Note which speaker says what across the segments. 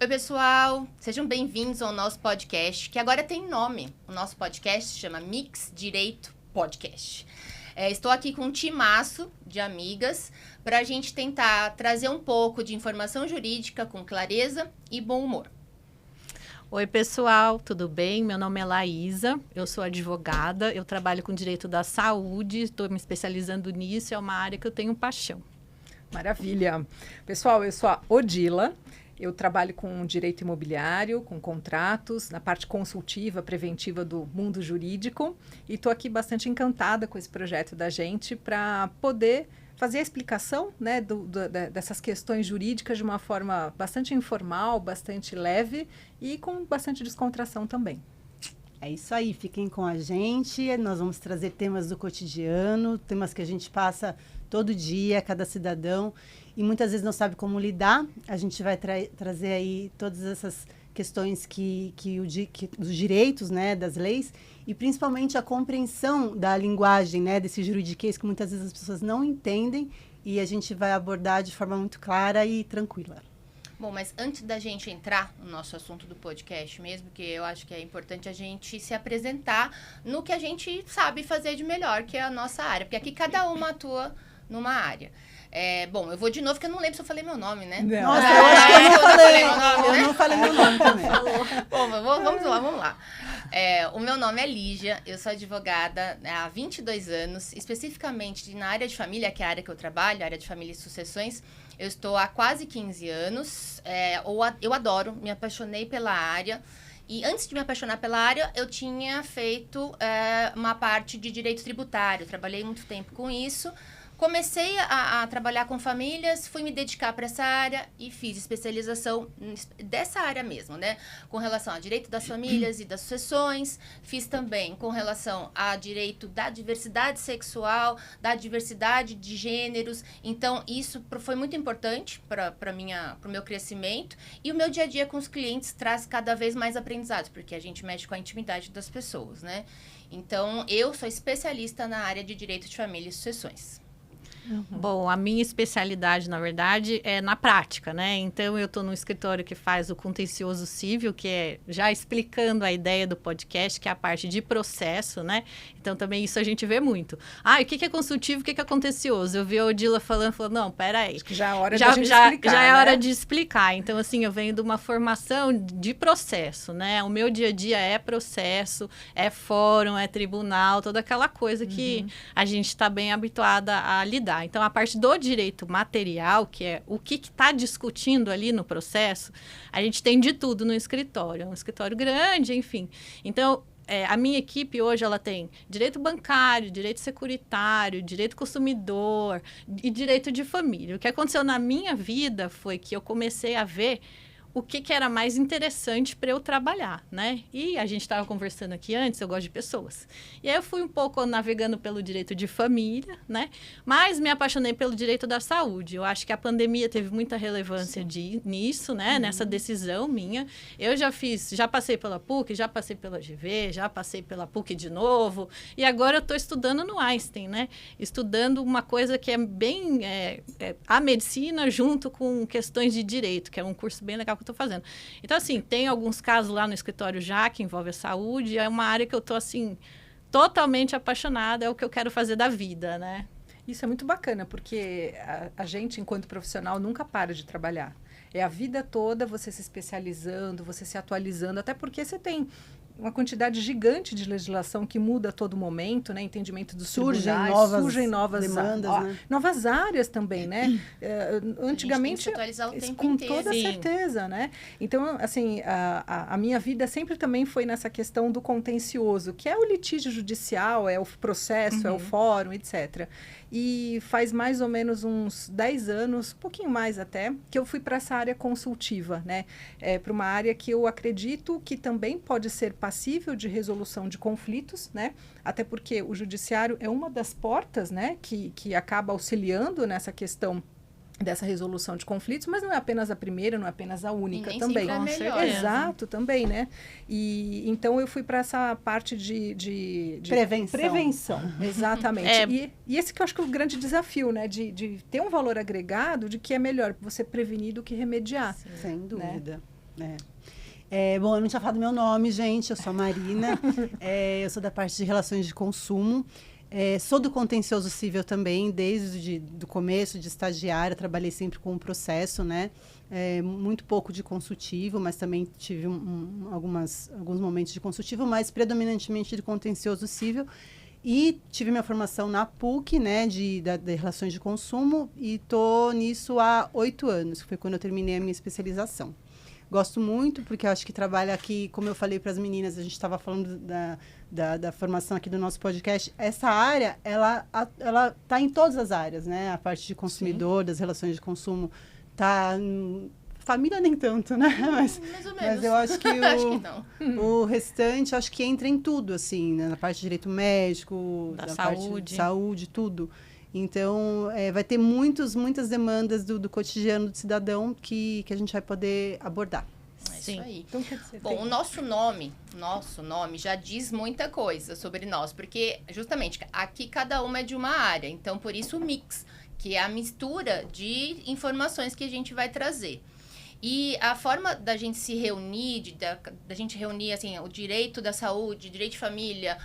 Speaker 1: Oi, pessoal, sejam bem-vindos ao nosso podcast, que agora tem nome. O nosso podcast se chama Mix Direito Podcast. Estou aqui com um timaço de amigas para a gente tentar trazer um pouco de informação jurídica com clareza e bom humor.
Speaker 2: Oi, pessoal, tudo bem? Meu nome é Laísa, eu sou advogada, eu trabalho com direito da saúde, estou me especializando nisso, é uma área que eu tenho paixão.
Speaker 3: Maravilha. Pessoal, eu sou a Odila, eu trabalho com direito imobiliário, com contratos, na parte consultiva, preventiva do mundo jurídico e estou aqui bastante encantada com esse projeto da gente para poder fazer a explicação, né, dessas questões jurídicas de uma forma bastante informal, bastante leve e com bastante descontração também.
Speaker 4: É isso aí, fiquem com a gente, nós vamos trazer temas do cotidiano, temas que a gente passa todo dia, cada cidadão, e muitas vezes não sabe como lidar. A gente vai trazer aí todas essas questões dos direitos, né, das leis, e principalmente a compreensão da linguagem, né, desse juridiquês que muitas vezes as pessoas não entendem, e a gente vai abordar de forma muito clara e tranquila.
Speaker 1: Bom, mas antes da gente entrar no nosso assunto do podcast mesmo, que eu acho que é importante a gente se apresentar no que a gente sabe fazer de melhor, que é a nossa área, porque aqui cada uma atua numa área. Bom, eu vou de novo, porque eu não lembro se eu falei meu nome, né?
Speaker 4: Não. Nossa, eu acho que eu não falei meu nome, né? Eu não falei meu nome também.
Speaker 1: Bom, vamos lá. O meu nome é Lígia, eu sou advogada há 22 anos, especificamente na área de família, que é a área que eu trabalho, a área de família e sucessões. Eu estou há quase 15 anos, eu adoro, me apaixonei pela área. E antes de me apaixonar pela área, eu tinha feito uma parte de direito tributário, trabalhei muito tempo com isso. Comecei a trabalhar com famílias, fui me dedicar para essa área e fiz especialização dessa área mesmo, né? Com relação a direito das famílias e das sucessões. Fiz também com relação a direito da diversidade sexual, da diversidade de gêneros. Então, isso foi muito importante para o meu crescimento. E o meu dia a dia com os clientes traz cada vez mais aprendizados, porque a gente mexe com a intimidade das pessoas, né? Então, eu sou especialista na área de direito de família e sucessões.
Speaker 2: Uhum. Bom, a minha especialidade, na verdade, é na prática, né? Então, eu estou no escritório que faz o contencioso civil, que é já explicando a ideia do podcast, que é a parte de processo, né? Então, também isso a gente vê muito. O que é consultivo, o que é contencioso? Eu vi a Odila falando, não, peraí.
Speaker 3: Acho que já é hora de explicar,
Speaker 2: já é
Speaker 3: né?
Speaker 2: hora de explicar. Então, assim, eu venho de uma formação de processo, né? O meu dia a dia é processo, é fórum, é tribunal, toda aquela coisa que a gente está bem habituada a lidar. Então, a parte do direito material, que é o que está discutindo ali no processo, a gente tem de tudo no escritório. É um escritório grande, enfim. Então, a minha equipe hoje, ela tem direito bancário, direito securitário, direito consumidor e direito de família. O que aconteceu na minha vida foi que eu comecei a ver o que era mais interessante para eu trabalhar, né? E a gente estava conversando aqui antes, eu gosto de pessoas. E aí eu fui um pouco navegando pelo direito de família, né? Mas me apaixonei pelo direito da saúde. Eu acho que a pandemia teve muita relevância nisso, né? Nessa decisão minha. Eu já passei pela PUC, já passei pela GV, já passei pela PUC de novo. E agora eu estou estudando no Einstein, né? Estudando uma coisa que é bem a medicina junto com questões de direito, que é um curso bem legal que eu estou fazendo. Então, assim, tem alguns casos lá no escritório já que envolve a saúde, é uma área que eu estou, assim, totalmente apaixonada, é o que eu quero fazer da vida, né?
Speaker 3: Isso é muito bacana, porque a gente, enquanto profissional, nunca para de trabalhar. É a vida toda você se especializando, você se atualizando, até porque você tem uma quantidade gigante de legislação que muda a todo momento, né? Entendimento dos tribunais, surgem novas demandas, né? Novas áreas também, né? Antigamente,
Speaker 1: a gente tem que se atualizar o tempo
Speaker 3: com
Speaker 1: inteiro.
Speaker 3: toda certeza, né? Então, assim, a minha vida sempre também foi nessa questão do contencioso, que é o litígio judicial, é o processo, é o fórum, etc. E faz mais ou menos uns 10 anos, um pouquinho mais até, que eu fui para essa área consultiva, né? Para uma área que eu acredito que também pode ser passível de resolução de conflitos, né? Até porque o judiciário é uma das portas, né? Que acaba auxiliando nessa questão dessa resolução de conflitos, mas não é apenas a primeira, não é apenas a única também.
Speaker 1: É melhor.
Speaker 3: Exato, também, né? E então eu fui para essa parte de
Speaker 4: prevenção.
Speaker 3: Exatamente. E esse que eu acho que é o grande desafio, né? De ter um valor agregado de que é melhor você prevenir do que remediar.
Speaker 4: Sim. Sem dúvida.
Speaker 3: Né?
Speaker 4: Bom, eu não tinha falado meu nome, gente. Eu sou a Marina. Eu sou da parte de relações de consumo. Sou do contencioso civil também, desde o começo de estagiária. Trabalhei sempre com o processo, né? Muito pouco de consultivo, mas também tive alguns momentos de consultivo, mas predominantemente de contencioso civil. E tive minha formação na PUC, né, de relações de consumo, e estou nisso há 8 anos, que foi quando eu terminei a minha especialização. Gosto muito, porque eu acho que trabalha aqui, como eu falei para as meninas, a gente estava falando da formação aqui do nosso podcast, essa área, ela está em todas as áreas, né? A parte de consumidor, das relações de consumo, está... Família nem tanto, né?
Speaker 1: Mais ou menos.
Speaker 4: Mas eu acho que o restante, acho que entra em tudo, assim, né? Na parte de direito médico,
Speaker 2: da
Speaker 4: saúde. Parte de saúde, tudo. Então, vai ter muitas demandas do cotidiano do cidadão que a gente vai poder abordar.
Speaker 1: Sim. Isso aí.
Speaker 3: Então, quer dizer,
Speaker 1: bom, o nosso nome já diz muita coisa sobre nós, porque justamente aqui cada uma é de uma área, então por isso o mix, que é a mistura de informações que a gente vai trazer. E a forma da gente se reunir, da gente reunir assim, o direito da saúde, direito de família,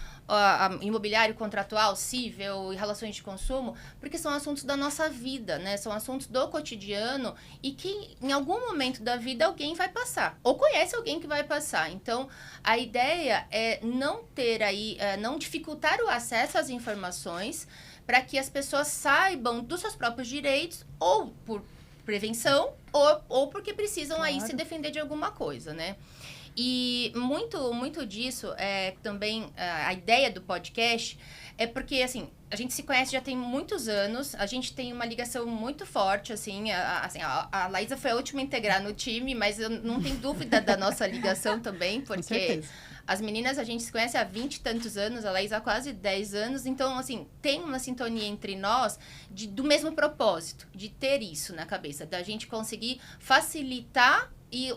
Speaker 1: imobiliário contratual, cível e relações de consumo, porque são assuntos da nossa vida, né? São assuntos do cotidiano e que em algum momento da vida alguém vai passar, ou conhece alguém que vai passar. Então, a ideia é não ter aí, não dificultar o acesso às informações para que as pessoas saibam dos seus próprios direitos, ou por prevenção, ou porque precisam aí se defender de alguma coisa, né? E muito disso também a ideia do podcast é porque, assim, a gente se conhece já tem muitos anos, a gente tem uma ligação muito forte, assim, a Laísa foi a última a integrar no time, mas eu não tenho dúvida da nossa ligação também, porque as meninas a gente se conhece há 20 e tantos anos, a Laísa há quase 10 anos, então, assim, tem uma sintonia entre nós do mesmo propósito, de ter isso na cabeça, da gente conseguir facilitar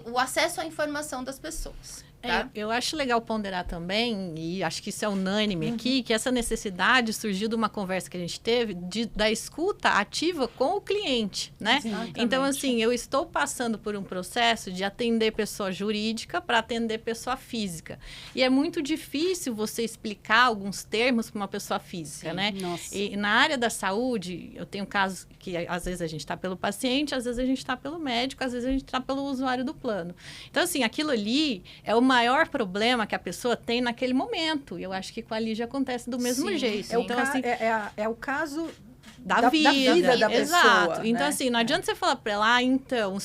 Speaker 1: o acesso à informação das pessoas. Tá?
Speaker 2: Eu acho legal ponderar também, e acho que isso é unânime aqui, que essa necessidade surgiu de uma conversa que a gente teve da escuta ativa com o cliente, né?
Speaker 3: Exatamente.
Speaker 2: Então, assim, eu estou passando por um processo de atender pessoa jurídica para atender pessoa física. E é muito difícil você explicar alguns termos para uma pessoa física, né?
Speaker 4: Nossa.
Speaker 2: E na área da saúde, eu tenho casos que às vezes a gente está pelo paciente, às vezes a gente está pelo médico, às vezes a gente está pelo usuário do plano. Então, assim, aquilo ali é o maior problema que a pessoa tem naquele momento. E eu acho que com a Lígia acontece do mesmo jeito.
Speaker 3: Então, assim, é o caso
Speaker 2: da vida da
Speaker 3: pessoa.
Speaker 2: Exato. Então, assim, não adianta você falar para ela, então,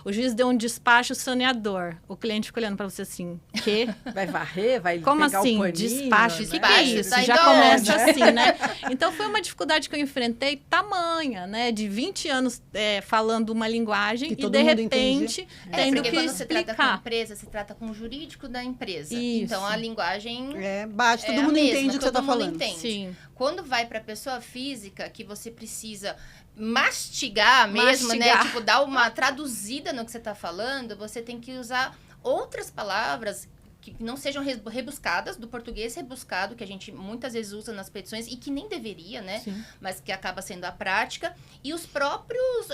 Speaker 2: o juiz deu um despacho saneador. O cliente fica olhando para você assim, quê?
Speaker 3: Vai varrer, vai
Speaker 2: como
Speaker 3: pegar
Speaker 2: assim,
Speaker 3: o paninho,
Speaker 2: despacho? O que é isso?
Speaker 1: Tá
Speaker 2: Já começa assim, né? Então, foi uma dificuldade que eu enfrentei tamanha, né? De 20 anos falando uma linguagem e, de repente, tendo que
Speaker 1: quando você trata com a
Speaker 2: explicar.
Speaker 1: empresa, você trata com o jurídico da empresa.
Speaker 2: Isso.
Speaker 1: Então, a linguagem
Speaker 4: Bate, todo mundo entende o que você está falando.
Speaker 1: Entende.
Speaker 2: Sim.
Speaker 1: Quando vai para a pessoa física, que você precisa mastigar mesmo, né? Tipo, dar uma traduzida no que você está falando, você tem que usar outras palavras que não sejam rebuscadas, do português rebuscado, que a gente muitas vezes usa nas petições e que nem deveria, né?
Speaker 3: Sim.
Speaker 1: Mas que acaba sendo a prática. E os próprios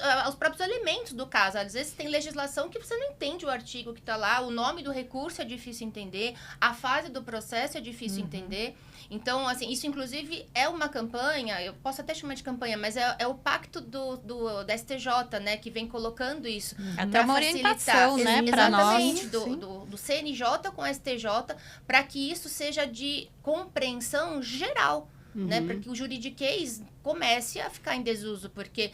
Speaker 1: elementos do caso. Às vezes tem legislação que você não entende o artigo que está lá, o nome do recurso é difícil entender, a fase do processo é difícil entender. Então, assim, isso inclusive é uma campanha, eu posso até chamar de campanha, mas é o pacto da STJ, né, que vem colocando isso.
Speaker 2: Até uma orientação, né, para nós.
Speaker 1: Exatamente, do CNJ com a STJ, para que isso seja de compreensão geral, né, para que o juridiquês comece a ficar em desuso, porque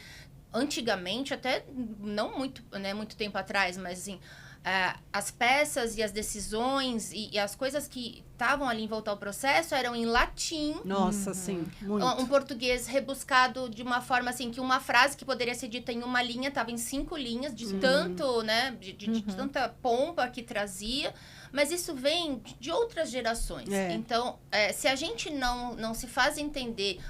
Speaker 1: antigamente, até não muito, né, muito tempo atrás, mas assim, as peças e as decisões e as coisas que estavam ali em volta ao processo eram em latim.
Speaker 4: Nossa, sim, muito.
Speaker 1: Um português rebuscado de uma forma assim, que uma frase que poderia ser dita em uma linha estava em 5 linhas, de tanto, né, de tanta pompa que trazia. Mas isso vem de outras gerações. Então, se a gente não se faz entender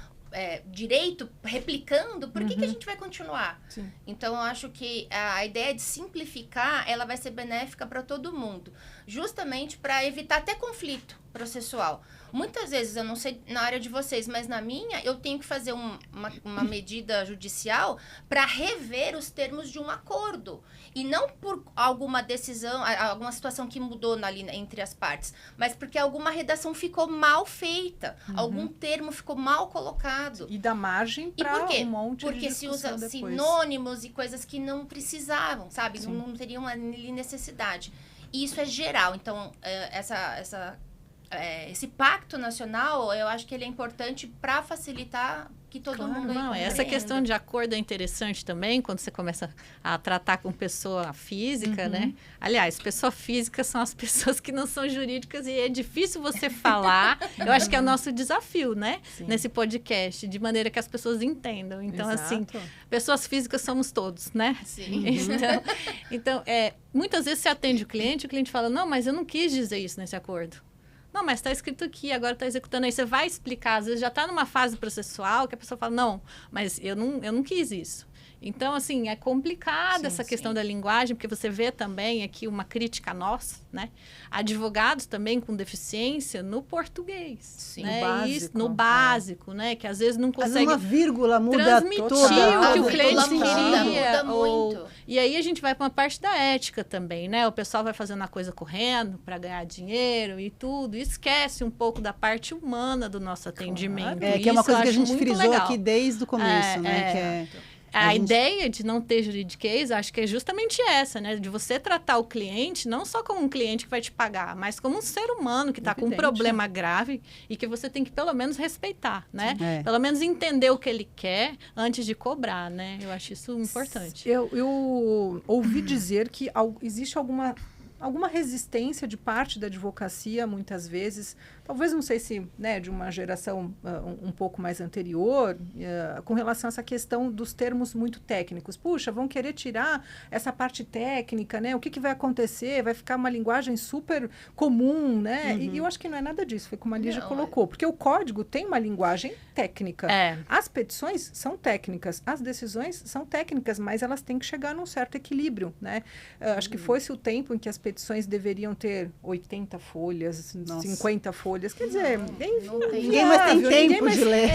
Speaker 1: direito replicando, por que a gente vai continuar? Então, eu acho que a ideia de simplificar, ela vai ser benéfica para todo mundo. justamente para evitar até conflito processual. Muitas vezes, eu não sei na área de vocês, mas na minha, eu tenho que fazer uma medida judicial para rever os termos de um acordo. E não por alguma decisão, alguma situação que mudou ali entre as partes, mas porque alguma redação ficou mal feita, algum termo ficou mal colocado.
Speaker 3: E dá margem para um monte de
Speaker 1: Porque se usa
Speaker 3: depois.
Speaker 1: sinônimos e coisas que não precisavam, sabe? Não teriam ali necessidade. E isso é geral. Então, esse pacto nacional, eu acho que ele é importante para facilitar que todo mundo
Speaker 2: não, essa questão de acordo é interessante também, quando você começa a tratar com pessoa física, né? Aliás, pessoa física são as pessoas que não são jurídicas e é difícil você falar. Eu acho que é o nosso desafio, né?
Speaker 3: Sim.
Speaker 2: Nesse podcast, de maneira que as pessoas entendam. Então,
Speaker 3: Exato.
Speaker 2: assim, pessoas físicas somos todos, né?
Speaker 1: Sim.
Speaker 2: Então, muitas vezes você atende o cliente fala, não, mas eu não quis dizer isso nesse acordo. Não, mas está escrito aqui, agora está executando. Aí você vai explicar, às vezes já está numa fase processual que a pessoa fala, não, mas eu não quis isso. Então, assim, é complicada essa questão da linguagem, porque você vê também aqui uma crítica nossa, né? Advogados também com deficiência no português.
Speaker 1: Sim.
Speaker 2: Né?
Speaker 3: No básico.
Speaker 2: Isso, no básico, né? Que às vezes não
Speaker 4: Às vezes
Speaker 2: consegue
Speaker 4: uma vírgula muda
Speaker 2: transmitir
Speaker 4: toda
Speaker 2: o que o
Speaker 1: Muda
Speaker 2: cliente
Speaker 1: muito,
Speaker 2: queria.
Speaker 1: muda muito.
Speaker 2: E aí a gente vai para uma parte da ética também, né? O pessoal vai fazendo a coisa correndo para ganhar dinheiro e tudo, e esquece um pouco da parte humana do nosso atendimento.
Speaker 4: que é uma
Speaker 2: Isso eu
Speaker 4: coisa que a
Speaker 2: acho
Speaker 4: gente
Speaker 2: muito
Speaker 4: frisou
Speaker 2: legal.
Speaker 4: aqui desde o começo, né? Que é
Speaker 2: A ideia de não ter juridiquês, acho que é justamente essa, né? De você tratar o cliente não só como um cliente que vai te pagar, mas como um ser humano que está com um
Speaker 3: Evidente,
Speaker 2: problema grave e que você tem que pelo menos respeitar, né?
Speaker 4: É.
Speaker 2: Pelo menos entender o que ele quer antes de cobrar, né? Eu acho isso importante.
Speaker 3: Eu ouvi dizer que existe alguma resistência de parte da advocacia, muitas vezes, talvez, não sei se, né, de uma geração um pouco mais anterior, com relação a essa questão dos termos muito técnicos. Puxa, vão querer tirar essa parte técnica, né? O que vai acontecer? Vai ficar uma linguagem super comum, né? E eu acho que não é nada disso, foi como a Lígia colocou. Porque o código tem uma linguagem técnica. As petições são técnicas, as decisões são técnicas, mas elas têm que chegar num certo equilíbrio, né? Acho que foi-se o tempo em que as petições deveriam ter 80 folhas, 50 folhas. Quer dizer,
Speaker 4: ninguém mais tem tempo de ler.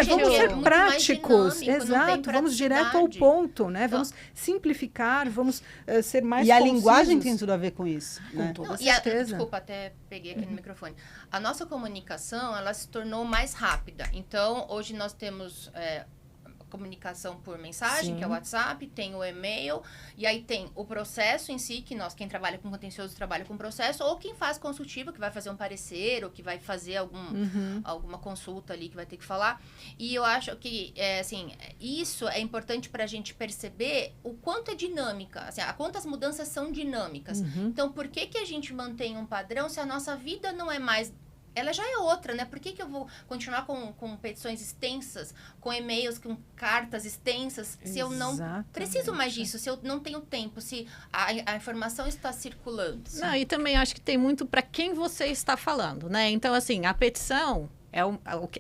Speaker 3: Vamos ser
Speaker 1: muito
Speaker 3: práticos.
Speaker 1: mais dinâmico, não
Speaker 3: Exato,
Speaker 1: tem
Speaker 3: vamos direto ao ponto, né? Vamos simplificar, vamos ser mais
Speaker 4: E a
Speaker 3: concisos.
Speaker 4: linguagem tem tudo a ver com isso.
Speaker 3: Com
Speaker 4: Né?
Speaker 3: toda
Speaker 1: Não,
Speaker 3: certeza.
Speaker 1: Desculpa, até peguei aqui no microfone. A nossa comunicação, ela se tornou mais rápida. Então, hoje nós temos comunicação por mensagem, que é o WhatsApp, tem o e-mail, e aí tem o processo em si, que quem trabalha com contencioso trabalha com processo, ou quem faz consultivo, que vai fazer um parecer, ou que vai fazer alguma consulta ali, que vai ter que falar. E eu acho que, isso é importante para a gente perceber o quanto é dinâmica, assim, quantas mudanças são dinâmicas. Então, por que a gente mantém um padrão se a nossa vida não é mais... Ela já é outra, né? Por que eu vou continuar com petições extensas, com e-mails, com cartas extensas, se eu não preciso mais disso, se eu não tenho tempo, se a informação está circulando?
Speaker 2: Não, e também acho que tem muito para quem você está falando, né? Então, assim, a petição...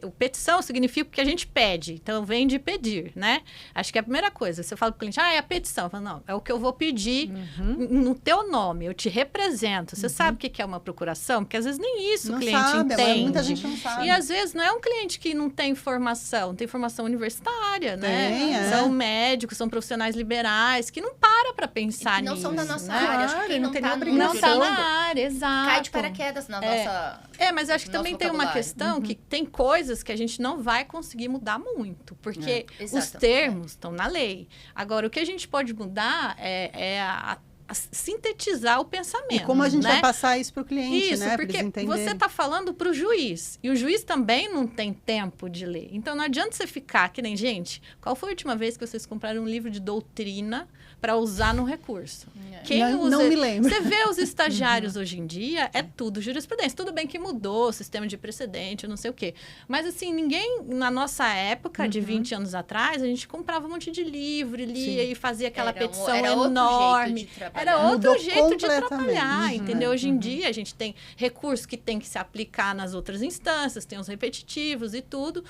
Speaker 2: O petição significa o que a gente pede. Então, vem de pedir, né? Acho que é a primeira coisa. Você fala para o cliente, é a petição. Eu falo, não, é o que eu vou pedir no teu nome. Eu te represento. Você sabe o que é uma procuração? Porque às vezes nem isso
Speaker 4: Não
Speaker 2: o cliente
Speaker 4: sabe,
Speaker 2: entende.
Speaker 4: muita gente não sabe.
Speaker 2: E às vezes não é um cliente que não tem formação. Tem formação universitária, né? São médicos, são profissionais liberais que não para pensar nisso.
Speaker 1: Que não são da nossa
Speaker 2: né?
Speaker 1: área. Acho que quem não está
Speaker 2: não está na área, exato.
Speaker 1: Cai de paraquedas na nossa...
Speaker 2: mas eu acho que também tem uma questão que tem coisas que a gente não vai conseguir mudar muito, porque os termos estão na lei. Agora, o que a gente pode mudar é a sintetizar o pensamento.
Speaker 4: E como a gente vai passar isso para o cliente,
Speaker 2: isso,
Speaker 4: né?
Speaker 2: Porque você está falando para o juiz, e o juiz também não tem tempo de ler. Então, não adianta você ficar que nem, gente, qual foi a última vez que vocês compraram um livro de doutrina para usar no recurso? Quem usa...
Speaker 4: Não me lembro.
Speaker 2: Você vê os estagiários hoje em dia, é tudo jurisprudência. Tudo bem que mudou o sistema de precedente, não sei o quê. Mas, assim, ninguém, na nossa época, de 20 anos atrás, a gente comprava um monte de livro, lia e fazia aquela petição enorme. Era outro jeito de trabalhar, entendeu? Hoje em dia, a gente tem recursos que tem que se aplicar nas outras instâncias, tem os repetitivos e tudo.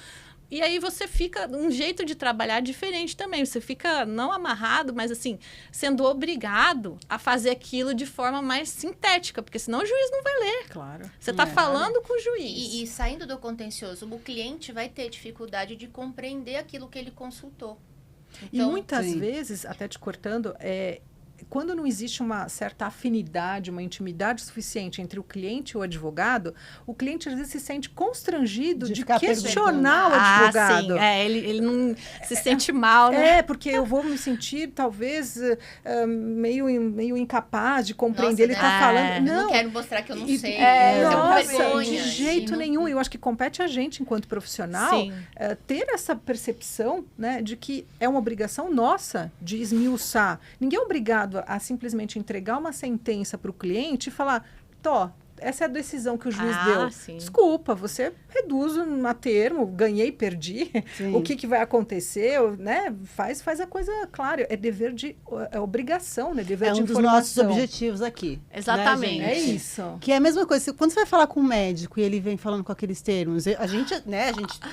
Speaker 2: E aí você fica um jeito de trabalhar diferente também. Você fica não amarrado, mas assim, sendo obrigado a fazer aquilo de forma mais sintética, porque senão o juiz não vai ler.
Speaker 3: Claro.
Speaker 2: Você está falando com o juiz.
Speaker 1: E saindo do contencioso, o cliente vai ter dificuldade de compreender aquilo que ele consultou.
Speaker 3: E muitas vezes, até te cortando, quando não existe uma certa afinidade, uma intimidade suficiente entre o cliente e o advogado, o cliente às vezes se sente constrangido de questionar o advogado.
Speaker 2: Sim. Ele não se sente mal, né?
Speaker 3: Porque eu vou me sentir, talvez, meio incapaz de compreender.
Speaker 1: Nossa,
Speaker 3: ele está falando...
Speaker 1: Não quero mostrar que eu não sei.
Speaker 3: Nossa, de jeito nenhum. Eu acho que compete a gente, enquanto profissional, ter essa percepção, né, de que é uma obrigação nossa de esmiuçar. Ninguém é obrigado a simplesmente entregar uma sentença para o cliente e falar, essa é a decisão que o juiz deu.
Speaker 2: Sim.
Speaker 3: Desculpa, você reduz a termo, ganhei, perdi. O que vai acontecer, né? Faz a coisa clara. É dever de... É obrigação, né? Dever de informação.
Speaker 4: É um dos nossos objetivos aqui.
Speaker 2: Exatamente.
Speaker 4: Né,
Speaker 3: é isso.
Speaker 4: Que é a mesma coisa. Quando você vai falar com um médico e ele vem falando com aqueles termos, a gente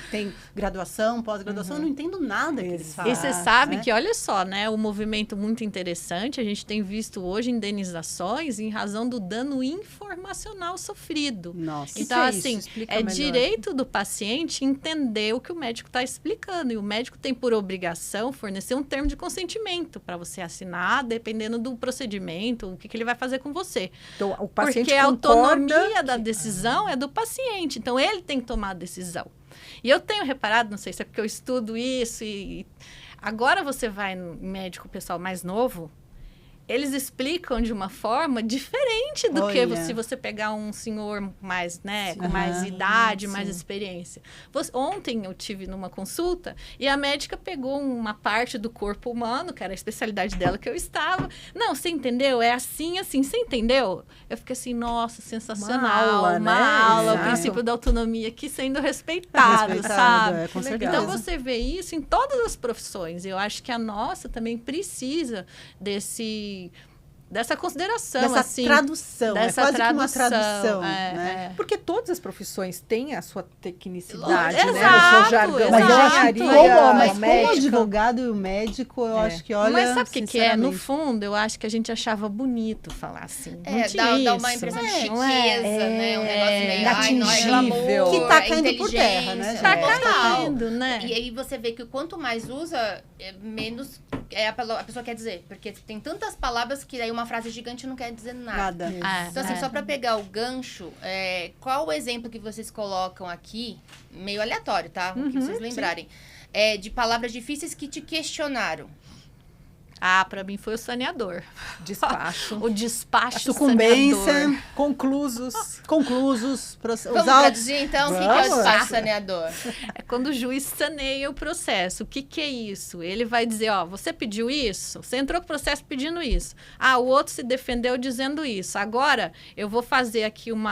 Speaker 4: tem graduação, pós-graduação, eu não entendo nada que eles falam.
Speaker 2: E você sabe que, olha só, né? Um movimento muito interessante, a gente tem visto hoje indenizações em razão do dano informacional sofrido.
Speaker 4: Nossa.
Speaker 2: Então, assim, é direito do paciente entender o que o médico está explicando. E o médico tem por obrigação fornecer um termo de consentimento para você assinar, dependendo do procedimento, o que ele vai fazer com você.
Speaker 3: Então, o paciente
Speaker 2: porque a autonomia da decisão é do paciente. Então, ele tem que tomar a decisão. E eu tenho reparado, não sei se é porque eu estudo isso, e agora você vai no médico pessoal mais novo, eles explicam de uma forma diferente do que se você pegar um senhor mais, né, com mais idade, mais experiência. Ontem eu tive numa consulta e a médica pegou uma parte do corpo humano, que era a especialidade dela que eu estava. Não, você entendeu? É assim, assim. Você entendeu? Eu fiquei assim, nossa, sensacional. Uma aula, o princípio da autonomia aqui sendo respeitado, sabe?
Speaker 4: Com certeza.
Speaker 2: Então você vê isso em todas as profissões. Eu acho que a nossa também precisa dessa consideração,
Speaker 4: dessa
Speaker 2: assim,
Speaker 4: tradução,
Speaker 2: dessa
Speaker 4: quase que uma tradução, né?
Speaker 3: Porque todas as profissões têm a sua tecnicidade,
Speaker 2: né?
Speaker 3: O seu jargão,
Speaker 4: mas
Speaker 3: engenharia,
Speaker 4: como advogado e o médico, eu acho que, olha,
Speaker 2: mas sabe o que é? No fundo, eu acho que a gente achava bonito falar assim.
Speaker 1: Dá uma impressão de chiqueza, né? Um negócio meio, não é glamour,
Speaker 4: que tá caindo por terra, né?
Speaker 2: Tá caindo, né?
Speaker 1: E aí você vê que quanto mais usa, menos a pessoa quer dizer. Porque tem tantas palavras que aí uma frase gigante não quer dizer nada. Então, assim, só para pegar o gancho, qual o exemplo que vocês colocam aqui, meio aleatório, tá? O que vocês lembrarem. De palavras difíceis que te questionaram.
Speaker 2: Para mim foi o saneador.
Speaker 3: Despacho.
Speaker 2: O despacho,
Speaker 4: a sucumbência.
Speaker 2: Saneador.
Speaker 3: Conclusos.
Speaker 1: Vamos traduzir, então, o que é o despacho saneador?
Speaker 2: É quando o juiz saneia o processo. O que é isso? Ele vai dizer, você pediu isso? Você entrou com o processo pedindo isso. O outro se defendeu dizendo isso. Agora, eu vou fazer aqui um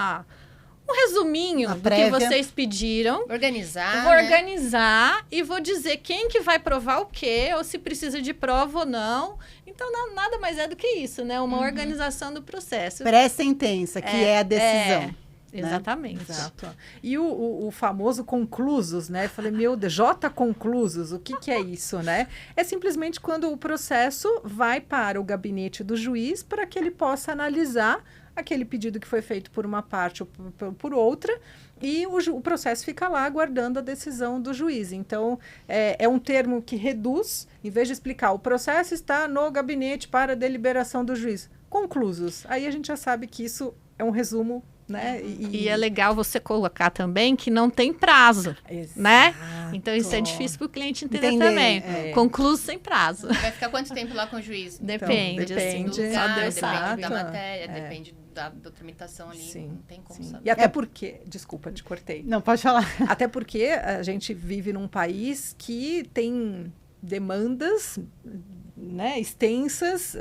Speaker 2: resuminho do que vocês pediram.
Speaker 1: Organizar,
Speaker 2: vou organizar e vou dizer quem que vai provar o quê, ou se precisa de prova ou não. Então, nada mais é do que isso, né? Uma organização do processo.
Speaker 4: Pré-sentença, que é a decisão.
Speaker 2: Exatamente.
Speaker 3: Exato. E o famoso conclusos, né? Eu falei, meu Deus, conclusos, o que é isso, né? É simplesmente quando o processo vai para o gabinete do juiz para que ele possa analisar aquele pedido que foi feito por uma parte ou por outra, e o processo fica lá aguardando a decisão do juiz. Então, é um termo que reduz, em vez de explicar, o processo está no gabinete para deliberação do juiz. Conclusos. Aí a gente já sabe que isso é um resumo, né?
Speaker 2: E é legal você colocar também que não tem prazo, né? Então, isso é difícil para o cliente entender também. Concluso sem prazo.
Speaker 1: Vai ficar quanto tempo lá com o juiz?
Speaker 2: Depende.
Speaker 1: Depende da matéria, depende da tramitação ali.
Speaker 3: Sim,
Speaker 1: não tem como saber.
Speaker 3: E até porque... Desculpa, te cortei.
Speaker 4: Não, pode falar.
Speaker 3: Até porque a gente vive num país que tem demandas né, extensas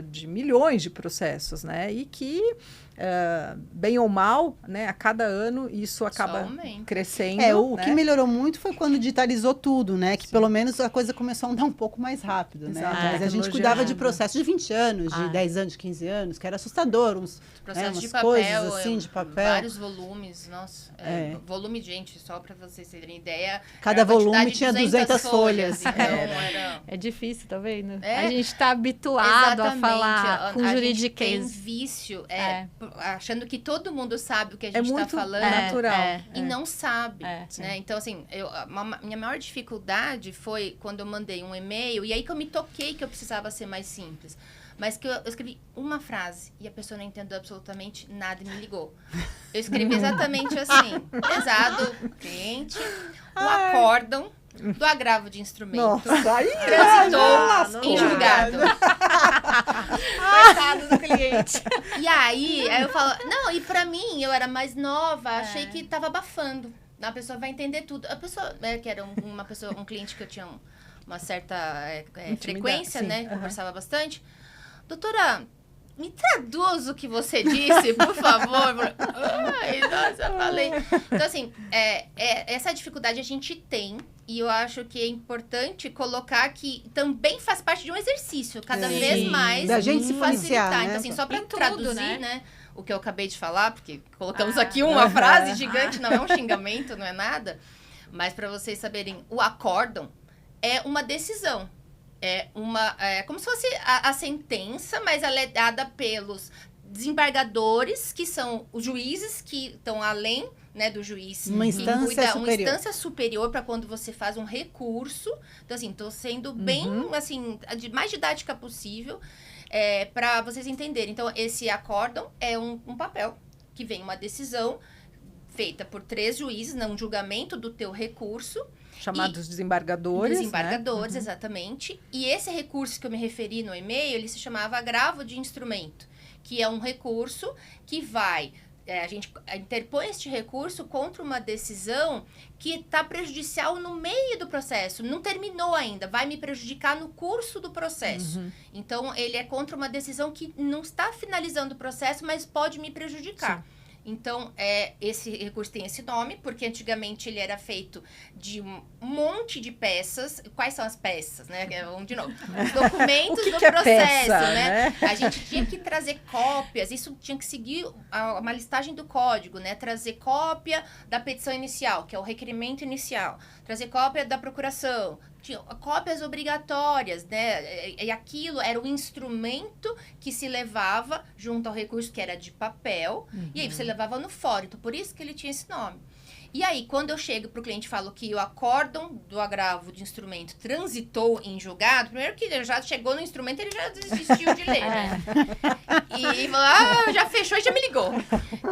Speaker 3: de milhões de processos, né? E que, bem ou mal, né, a cada ano isso acaba crescendo.
Speaker 4: O que melhorou muito foi quando digitalizou tudo, né? Que pelo menos a coisa começou a andar um pouco mais rápido, né? Mas a gente cuidava de processos de 20 anos, de 10 anos, de 15 anos, que era assustador.
Speaker 1: Processos
Speaker 4: umas
Speaker 1: de papel,
Speaker 4: coisas assim, de papel.
Speaker 1: Vários volumes, nossa. Volume, gente, só para vocês terem ideia.
Speaker 4: Cada volume tinha 200 folhas.
Speaker 1: Então,
Speaker 2: É difícil, tá vendo?
Speaker 1: É.
Speaker 2: A gente está habituado a falar com juridiquês.
Speaker 1: Tem vício, achando que todo mundo sabe o que a gente está falando.
Speaker 3: Natural.
Speaker 1: E não sabe. Né? Então, assim, minha maior dificuldade foi quando eu mandei um e-mail, e aí que eu me toquei que eu precisava ser mais simples. Mas que eu escrevi uma frase e a pessoa não entendeu absolutamente nada e me ligou. Eu escrevi exatamente assim: prezado cliente, o acórdão do agravo de instrumento
Speaker 3: Nossa, aí
Speaker 1: transitou em julgado.
Speaker 2: Coitado do cliente.
Speaker 1: E aí eu falo, não, e pra mim, eu era mais nova, achei que tava abafando. A pessoa vai entender tudo. A pessoa, que era um cliente que eu tinha uma certa frequência,
Speaker 3: sim,
Speaker 1: né? Conversava bastante. Doutora, me traduz o que você disse, por favor. Ai, nossa, eu falei. Então, assim, essa dificuldade a gente tem. E eu acho que é importante colocar que também faz parte de um exercício. Cada vez mais
Speaker 4: da gente se policiar, né?
Speaker 1: Então, assim, só para traduzir,
Speaker 2: né?
Speaker 1: O que eu acabei de falar, porque colocamos aqui uma frase gigante, não é um xingamento, não é nada. Mas para vocês saberem, o acórdão é uma decisão. É como se fosse a sentença, mas ela é dada pelos desembargadores, que são os juízes que estão além, né, do juiz.
Speaker 4: Uma instância superior.
Speaker 1: Uma instância superior para quando você faz um recurso. Então, assim, estou sendo bem, assim, mais didática possível para vocês entenderem. Então, esse acórdão é um papel que vem uma decisão feita por 3 juízes, um julgamento do teu recurso.
Speaker 3: Chamados desembargadores.
Speaker 1: Desembargadores,
Speaker 3: né?
Speaker 1: Exatamente. E esse recurso que eu me referi no e-mail, ele se chamava agravo de instrumento, que é um recurso que vai... a gente interpõe este recurso contra uma decisão que está prejudicial no meio do processo. Não terminou ainda, vai me prejudicar no curso do processo. Então, ele é contra uma decisão que não está finalizando o processo, mas pode me prejudicar. Sim. Então, esse recurso tem esse nome, porque antigamente ele era feito de um monte de peças. Quais são as peças, né? Vamos de novo. Os documentos do processo,
Speaker 3: peça,
Speaker 1: né? A gente tinha que trazer cópias, isso tinha que seguir uma listagem do código, né? Trazer cópia da petição inicial, que é o requerimento inicial. Trazer cópia da procuração. Tinha cópias obrigatórias, né? E aquilo era o instrumento que se levava junto ao recurso, que era de papel, e aí você levava no fórum. Então, por isso que ele tinha esse nome. E aí, quando eu chego para o cliente e falo que o acórdão do agravo de instrumento transitou em julgado, primeiro que ele já chegou no instrumento, ele já desistiu de ler, né? E falou, já fechou e já me ligou.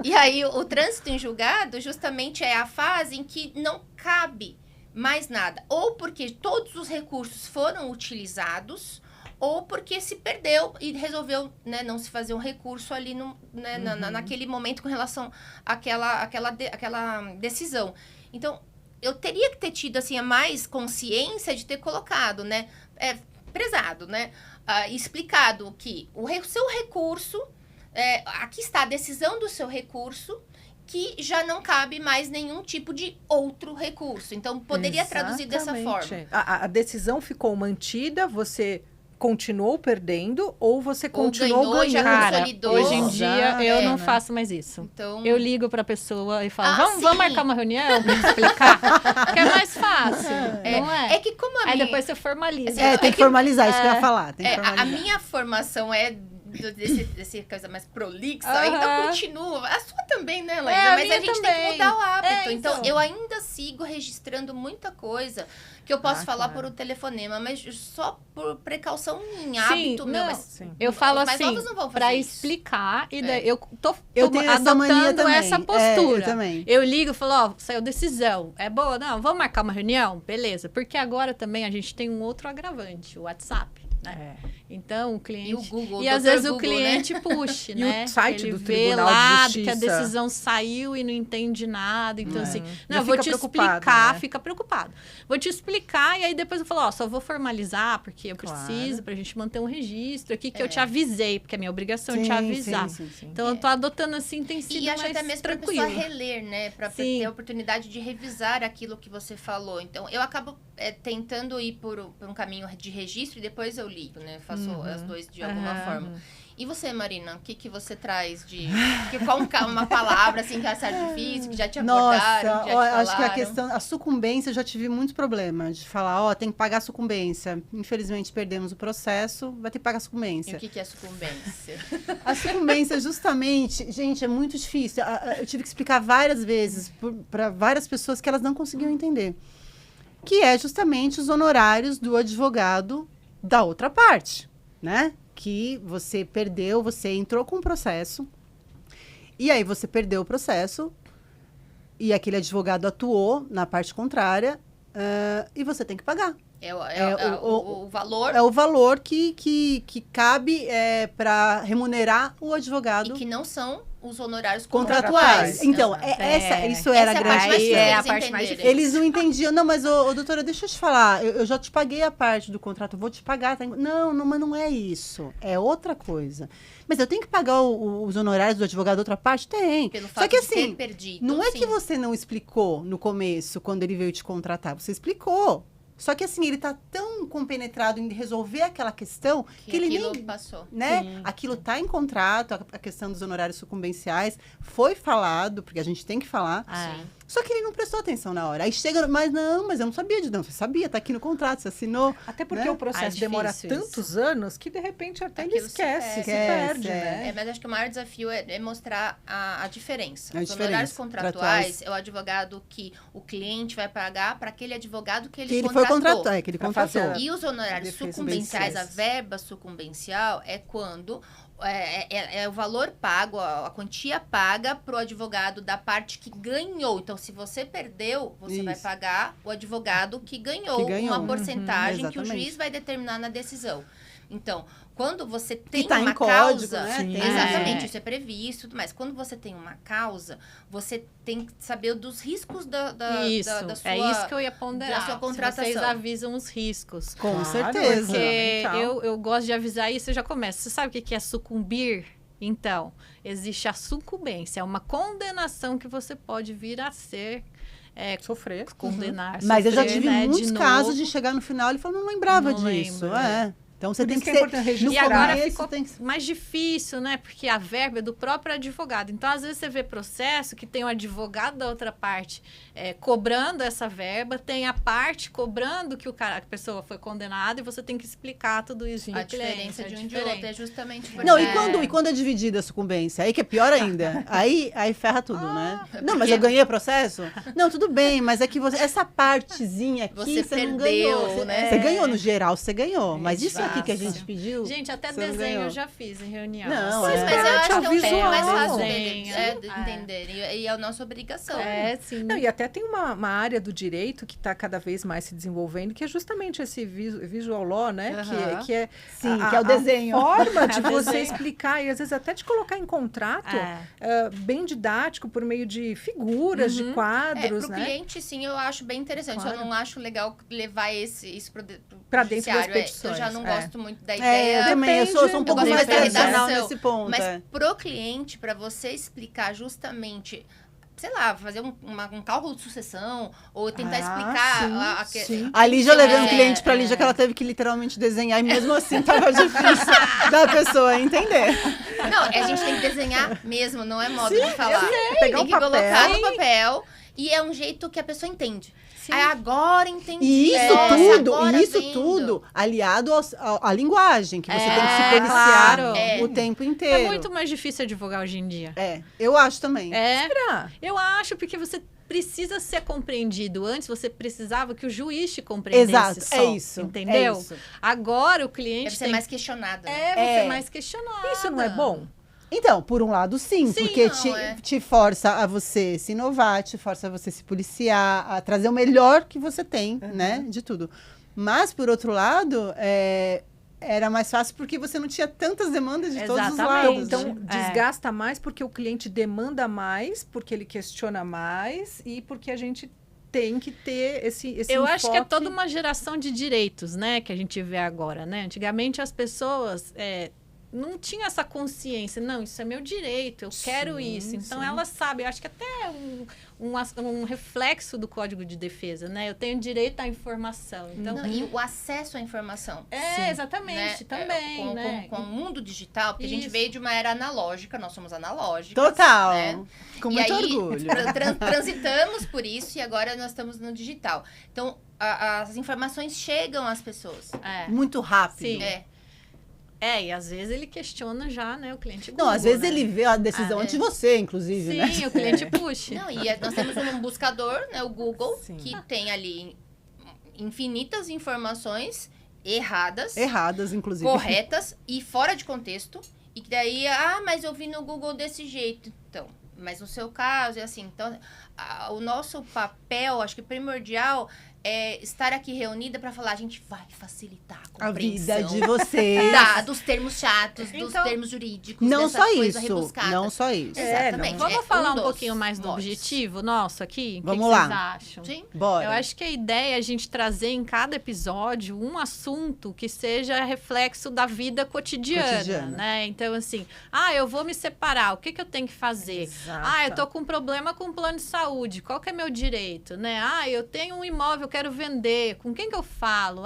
Speaker 1: E aí, o trânsito em julgado justamente é a fase em que não cabe mais nada, ou porque todos os recursos foram utilizados, ou porque se perdeu e resolveu, né, não se fazer um recurso ali naquele momento com relação àquela decisão. Então, eu teria que ter tido assim, a mais consciência de ter colocado, né, prezado, né, explicado que o seu recurso, aqui está a decisão do seu recurso, que já não cabe mais nenhum tipo de outro recurso. Então, poderia traduzir dessa forma.
Speaker 3: A decisão ficou mantida, você continuou perdendo ou você continuou ganhando?
Speaker 1: Já consolidou.
Speaker 2: Hoje em dia, eu não faço mais isso.
Speaker 1: Então...
Speaker 2: Eu ligo para a pessoa e falo, vamos marcar uma reunião para explicar? Que é mais fácil, não é?
Speaker 1: É que como a minha...
Speaker 2: Aí depois você formaliza.
Speaker 4: Tem que formalizar, isso que eu ia falar. Tem que formalizar.
Speaker 1: A minha formação desse coisa mais prolixa, ainda continua. A sua também, né, Laísa? Mas a gente também tem que mudar o hábito. Então, eu ainda sigo registrando muita coisa que eu posso falar por um telefonema, mas só por precaução em hábito meu. Mas
Speaker 2: eu falo assim, para explicar, e daí eu tô adotando essa postura. Eu ligo e falo, saiu decisão. É boa? Não, vamos marcar uma reunião? Beleza. Porque agora também a gente tem um outro agravante, o WhatsApp. né? Então, o cliente...
Speaker 1: E o Google,
Speaker 2: e às vezes o cliente puxa,
Speaker 3: E
Speaker 2: né?
Speaker 3: o site
Speaker 2: Ele
Speaker 3: do
Speaker 2: vê
Speaker 3: Tribunal de
Speaker 2: lá
Speaker 3: Justiça.
Speaker 2: que a decisão saiu e não entende nada. Então, assim, não,
Speaker 3: Já
Speaker 2: eu vou
Speaker 3: fica
Speaker 2: te
Speaker 3: preocupado,
Speaker 2: explicar,
Speaker 3: né?
Speaker 2: fica preocupado. Vou te explicar e aí depois eu falo, ó, só vou formalizar porque eu
Speaker 3: Claro.
Speaker 2: preciso, pra gente manter um registro aqui que eu te avisei, porque é minha obrigação te
Speaker 4: Sim,
Speaker 2: avisar.
Speaker 4: sim.
Speaker 2: Então, eu tô adotando assim, tem sido
Speaker 1: E acho
Speaker 2: mais
Speaker 1: até mesmo para a
Speaker 2: tranquilo.
Speaker 1: pessoa reler, né? Para
Speaker 2: Sim.
Speaker 1: ter a oportunidade de revisar aquilo que você falou. Então, eu acabo tentando ir por um caminho de registro e depois eu ligo, né? Faço as duas de alguma forma. E você, Marina, o que você traz de... Qual uma palavra, assim, que é certo difícil, que já te abordaram,
Speaker 4: Nossa,
Speaker 1: já te
Speaker 4: ó,
Speaker 1: falaram?
Speaker 4: acho que a questão, a sucumbência, eu já tive muito problema de falar, ó, tem que pagar a sucumbência. Infelizmente, perdemos o processo, vai ter que pagar a
Speaker 1: E
Speaker 4: sucumbência.
Speaker 1: o que é sucumbência?
Speaker 4: A sucumbência, justamente, gente, é muito difícil. Eu tive que explicar várias vezes para várias pessoas que elas não conseguiam entender. Que é justamente os honorários do advogado da outra parte, né? Que você perdeu, você entrou com um processo, e aí você perdeu o processo, e aquele advogado atuou na parte contrária, e você tem que pagar.
Speaker 1: O valor...
Speaker 4: É o valor que cabe para remunerar o advogado.
Speaker 1: E que não são os honorários
Speaker 4: Contratuais. Então, isso era
Speaker 1: essa
Speaker 4: a grande
Speaker 1: parte mais
Speaker 4: questão.
Speaker 1: difícil
Speaker 2: a
Speaker 1: deles
Speaker 2: parte mais
Speaker 1: entenderem.
Speaker 4: Eles não entendiam. Não, mas, doutora, deixa eu te falar. Eu já te paguei a parte do contrato, eu vou te pagar. Tá? Não, mas não é isso. É outra coisa. Mas eu tenho que pagar os honorários do advogado da outra parte? Tem.
Speaker 1: Pelo
Speaker 4: Só
Speaker 1: fato
Speaker 4: que
Speaker 1: de ter
Speaker 4: assim,
Speaker 1: perdido,
Speaker 4: não é
Speaker 1: sim.
Speaker 4: que você não explicou no começo, quando ele veio te contratar. Você explicou. Só que assim, ele tá tão compenetrado em resolver aquela questão que ele
Speaker 1: aquilo
Speaker 4: nem...
Speaker 1: passou.
Speaker 4: Né? Aquilo tá em contrato, a questão dos honorários sucumbenciais foi falado, porque a gente tem que falar.
Speaker 1: Sim.
Speaker 4: Só que ele não prestou atenção na hora. Aí chega, mas eu não sabia não. Você sabia, tá aqui no contrato, você assinou.
Speaker 3: Até porque
Speaker 4: né?
Speaker 3: o processo demora
Speaker 2: difícil
Speaker 3: tantos anos que, de repente, até ele
Speaker 1: Aquilo se
Speaker 3: esquece, se
Speaker 4: perde.
Speaker 3: perde, né?
Speaker 1: Mas acho que o maior desafio é mostrar a diferença.
Speaker 4: A
Speaker 1: Os
Speaker 4: diferença.
Speaker 1: honorários contratuais é o advogado que o cliente vai pagar para aquele advogado que
Speaker 4: Que ele
Speaker 1: contratou.
Speaker 4: foi contratado, que ele
Speaker 3: Pra
Speaker 4: contratou.
Speaker 3: fazer
Speaker 1: E os honorários
Speaker 3: Defesa
Speaker 1: sucumbenciais, a
Speaker 3: sucumbenciais.
Speaker 1: verba sucumbencial, é quando é o valor pago, a quantia paga para o advogado da parte que ganhou. Então, se você perdeu, você vai
Speaker 4: Isso.
Speaker 1: pagar o advogado que ganhou.
Speaker 4: ganhou.
Speaker 1: Uma porcentagem que o
Speaker 4: exatamente.
Speaker 1: juiz vai determinar na decisão. Então, quando você tem
Speaker 4: tá em
Speaker 1: uma
Speaker 4: código,
Speaker 1: causa,
Speaker 4: né?
Speaker 3: Sim.
Speaker 1: exatamente,
Speaker 2: É.
Speaker 1: isso é previsto, mas quando você tem uma causa, você tem que saber dos riscos da
Speaker 2: Isso,
Speaker 1: sua...
Speaker 2: é isso que eu ia ponderar.
Speaker 1: da sua contratação.
Speaker 2: Vocês avisam os riscos.
Speaker 4: Com
Speaker 3: Claro,
Speaker 4: certeza.
Speaker 2: Porque
Speaker 3: fundamental.
Speaker 2: eu gosto de avisar isso, eu já começo. Você sabe o que é sucumbir? Então, existe a sucumbência, é uma condenação que você pode vir a ser,
Speaker 3: Sofrer.
Speaker 2: condenar,
Speaker 4: Mas eu já
Speaker 2: sofrer,
Speaker 4: tive
Speaker 2: né,
Speaker 4: muitos
Speaker 2: de
Speaker 4: casos
Speaker 2: novo.
Speaker 4: de chegar no final e falar, não lembrava
Speaker 2: Não
Speaker 4: disso.
Speaker 2: lembro,
Speaker 4: Então você
Speaker 3: Por
Speaker 4: tem
Speaker 3: isso
Speaker 4: que
Speaker 3: que é
Speaker 4: ser...
Speaker 3: importante
Speaker 4: No
Speaker 3: registrar.
Speaker 2: E agora
Speaker 4: começo
Speaker 2: ficou
Speaker 4: tem que-
Speaker 2: mais difícil, né? Porque a verba é do próprio advogado. Então, às vezes, você vê processo que tem o advogado da outra parte cobrando essa verba, tem a parte cobrando que a pessoa foi condenada e você tem que explicar tudo isso
Speaker 1: A
Speaker 2: pro cliente.
Speaker 1: diferença de um de
Speaker 2: diferente.
Speaker 1: outro é justamente porque...
Speaker 4: Não, e quando é dividida a sucumbência? Aí que é pior ainda. Aí ferra tudo, né? Não, mas eu ganhei o processo? Não, tudo bem, mas é que essa partezinha aqui
Speaker 1: Você
Speaker 4: você não
Speaker 1: perdeu,
Speaker 4: ganhou.
Speaker 1: né?
Speaker 4: Você ganhou no geral, você ganhou. Mas isso aqui que a
Speaker 1: Exato.
Speaker 4: gente pediu...
Speaker 2: Gente, até
Speaker 4: Você não
Speaker 2: desenho
Speaker 4: ganhou.
Speaker 2: eu já fiz em reunião.
Speaker 4: Não,
Speaker 1: Mas,
Speaker 4: é.
Speaker 1: mas eu acho que é um pouco
Speaker 3: visual.
Speaker 1: mais fácil
Speaker 2: Desenho.
Speaker 1: de entender. E é a nossa obrigação.
Speaker 2: Sim.
Speaker 3: Não, e até tem uma área do direito que está cada vez mais se desenvolvendo, que é justamente esse visual law, né?
Speaker 1: Aham.
Speaker 3: Que é,
Speaker 4: Sim, que é o desenho.
Speaker 3: A forma de
Speaker 2: É o
Speaker 3: você
Speaker 2: desenho.
Speaker 3: explicar e às vezes até de colocar em contrato bem didático por meio de figuras, de quadros,
Speaker 1: pro
Speaker 3: né?
Speaker 1: cliente, sim, eu acho bem interessante.
Speaker 3: Claro.
Speaker 1: Eu não acho legal levar isso
Speaker 3: Pra dentro das
Speaker 1: judiciário.
Speaker 3: petições,
Speaker 1: Eu já não
Speaker 3: é.
Speaker 1: gosto muito da
Speaker 4: É,
Speaker 1: ideia.
Speaker 4: eu também, eu sou um
Speaker 3: Depende,
Speaker 4: pouco
Speaker 1: eu gosto
Speaker 4: mais
Speaker 1: mais da
Speaker 4: tradicional
Speaker 1: redação,
Speaker 4: nesse ponto.
Speaker 1: Mas pro cliente, para você explicar justamente, sei lá, fazer um cálculo de sucessão, ou tentar explicar...
Speaker 3: sim.
Speaker 4: A Lígia, eu levei um
Speaker 1: É,
Speaker 4: cliente pra Lígia que ela teve que literalmente desenhar e mesmo assim tava difícil da pessoa entender.
Speaker 1: Não, a gente tem que desenhar mesmo, não é modo de falar.
Speaker 3: Pegar
Speaker 1: Tem
Speaker 3: um
Speaker 1: que colocar
Speaker 3: papel.
Speaker 1: no papel e é um jeito que a pessoa entende. Aí agora entendi.
Speaker 4: E isso
Speaker 1: Nossa,
Speaker 4: tudo,
Speaker 1: agora
Speaker 4: e isso
Speaker 1: vendo.
Speaker 4: tudo aliado à linguagem, que você tem que se
Speaker 2: É,
Speaker 4: policiar
Speaker 2: claro.
Speaker 4: o tempo inteiro.
Speaker 2: É muito mais difícil advogar hoje em dia.
Speaker 4: Eu acho também.
Speaker 3: Será?
Speaker 2: Eu acho, porque você precisa ser compreendido. Antes, você precisava que o juiz te compreendesse
Speaker 4: Exato,
Speaker 2: só,
Speaker 4: é isso.
Speaker 2: entendeu?
Speaker 4: É isso.
Speaker 2: Agora, o cliente
Speaker 1: Deve ser
Speaker 2: tem...
Speaker 1: mais questionado. Né?
Speaker 2: você
Speaker 4: É.
Speaker 2: mais questionado.
Speaker 3: Isso não é bom?
Speaker 4: Então, por um lado, sim,
Speaker 2: Sim,
Speaker 4: porque
Speaker 1: não,
Speaker 4: te força a você se inovar, te força a você se policiar, a trazer o melhor que você tem, né, de tudo. Mas, por outro lado, era mais fácil porque você não tinha tantas demandas de todos os
Speaker 2: Exatamente.
Speaker 4: lados.
Speaker 3: Então,
Speaker 4: né?
Speaker 3: desgasta mais porque o cliente demanda mais, porque ele questiona mais e porque a gente tem que ter esse
Speaker 2: Eu
Speaker 3: enfoque.
Speaker 2: acho que é toda uma geração de direitos, né, que a gente vê agora, né? Antigamente as pessoas não tinham essa consciência, não, isso é meu direito, eu quero isso. Então elas sabem, eu acho que até um reflexo do Código de Defesa, né? Eu tenho direito à informação. Então,
Speaker 1: Não, e o acesso à informação.
Speaker 2: exatamente, também, né?
Speaker 1: Com o mundo digital, porque a gente
Speaker 2: Isso.
Speaker 1: veio de uma era analógica, nós somos analógicos.
Speaker 4: Total.
Speaker 1: Né?
Speaker 4: Com
Speaker 1: E
Speaker 4: muito
Speaker 1: aí,
Speaker 4: orgulho.
Speaker 1: transitamos por isso e agora nós estamos no digital. Então, as informações chegam às pessoas.
Speaker 4: Muito rápido.
Speaker 2: Sim. E às vezes ele questiona já, né, o cliente Google,
Speaker 4: Não, às vezes
Speaker 2: né?
Speaker 4: ele vê a decisão antes de você, inclusive, né?
Speaker 2: Sim, o cliente puxa.
Speaker 1: Não, e nós temos um buscador, né, o Google,
Speaker 3: Sim.
Speaker 1: que tem ali infinitas informações erradas,
Speaker 4: Erradas, inclusive.
Speaker 1: corretas e fora de contexto. E que daí, mas eu vi no Google desse jeito. Então, mas no seu caso é assim. Então, o nosso papel, acho que primordial, é estar aqui reunida para falar, a gente vai facilitar a
Speaker 4: A
Speaker 1: compreensão.
Speaker 4: vida de vocês.
Speaker 1: Dos termos chatos, dos
Speaker 2: Então,
Speaker 1: termos jurídicos,
Speaker 4: Não
Speaker 1: dessa
Speaker 4: só
Speaker 1: coisa
Speaker 4: isso.
Speaker 1: rebuscada.
Speaker 4: Não só isso.
Speaker 1: Exatamente.
Speaker 2: Vamos falar um
Speaker 1: dos
Speaker 2: pouquinho mais do
Speaker 1: motes.
Speaker 2: objetivo nosso aqui?
Speaker 4: Vamos
Speaker 2: o que
Speaker 4: lá.
Speaker 2: vocês acham?
Speaker 1: Sim.
Speaker 4: Bora.
Speaker 2: Eu acho que a ideia é a gente trazer em cada episódio um assunto que seja reflexo da vida cotidiana, né? Então, assim, eu vou me separar, o que eu tenho que fazer?
Speaker 3: Exato.
Speaker 2: Eu tô com um problema com o plano de saúde, qual que é meu direito, né? Eu tenho um imóvel, eu quero vender, com quem que eu falo?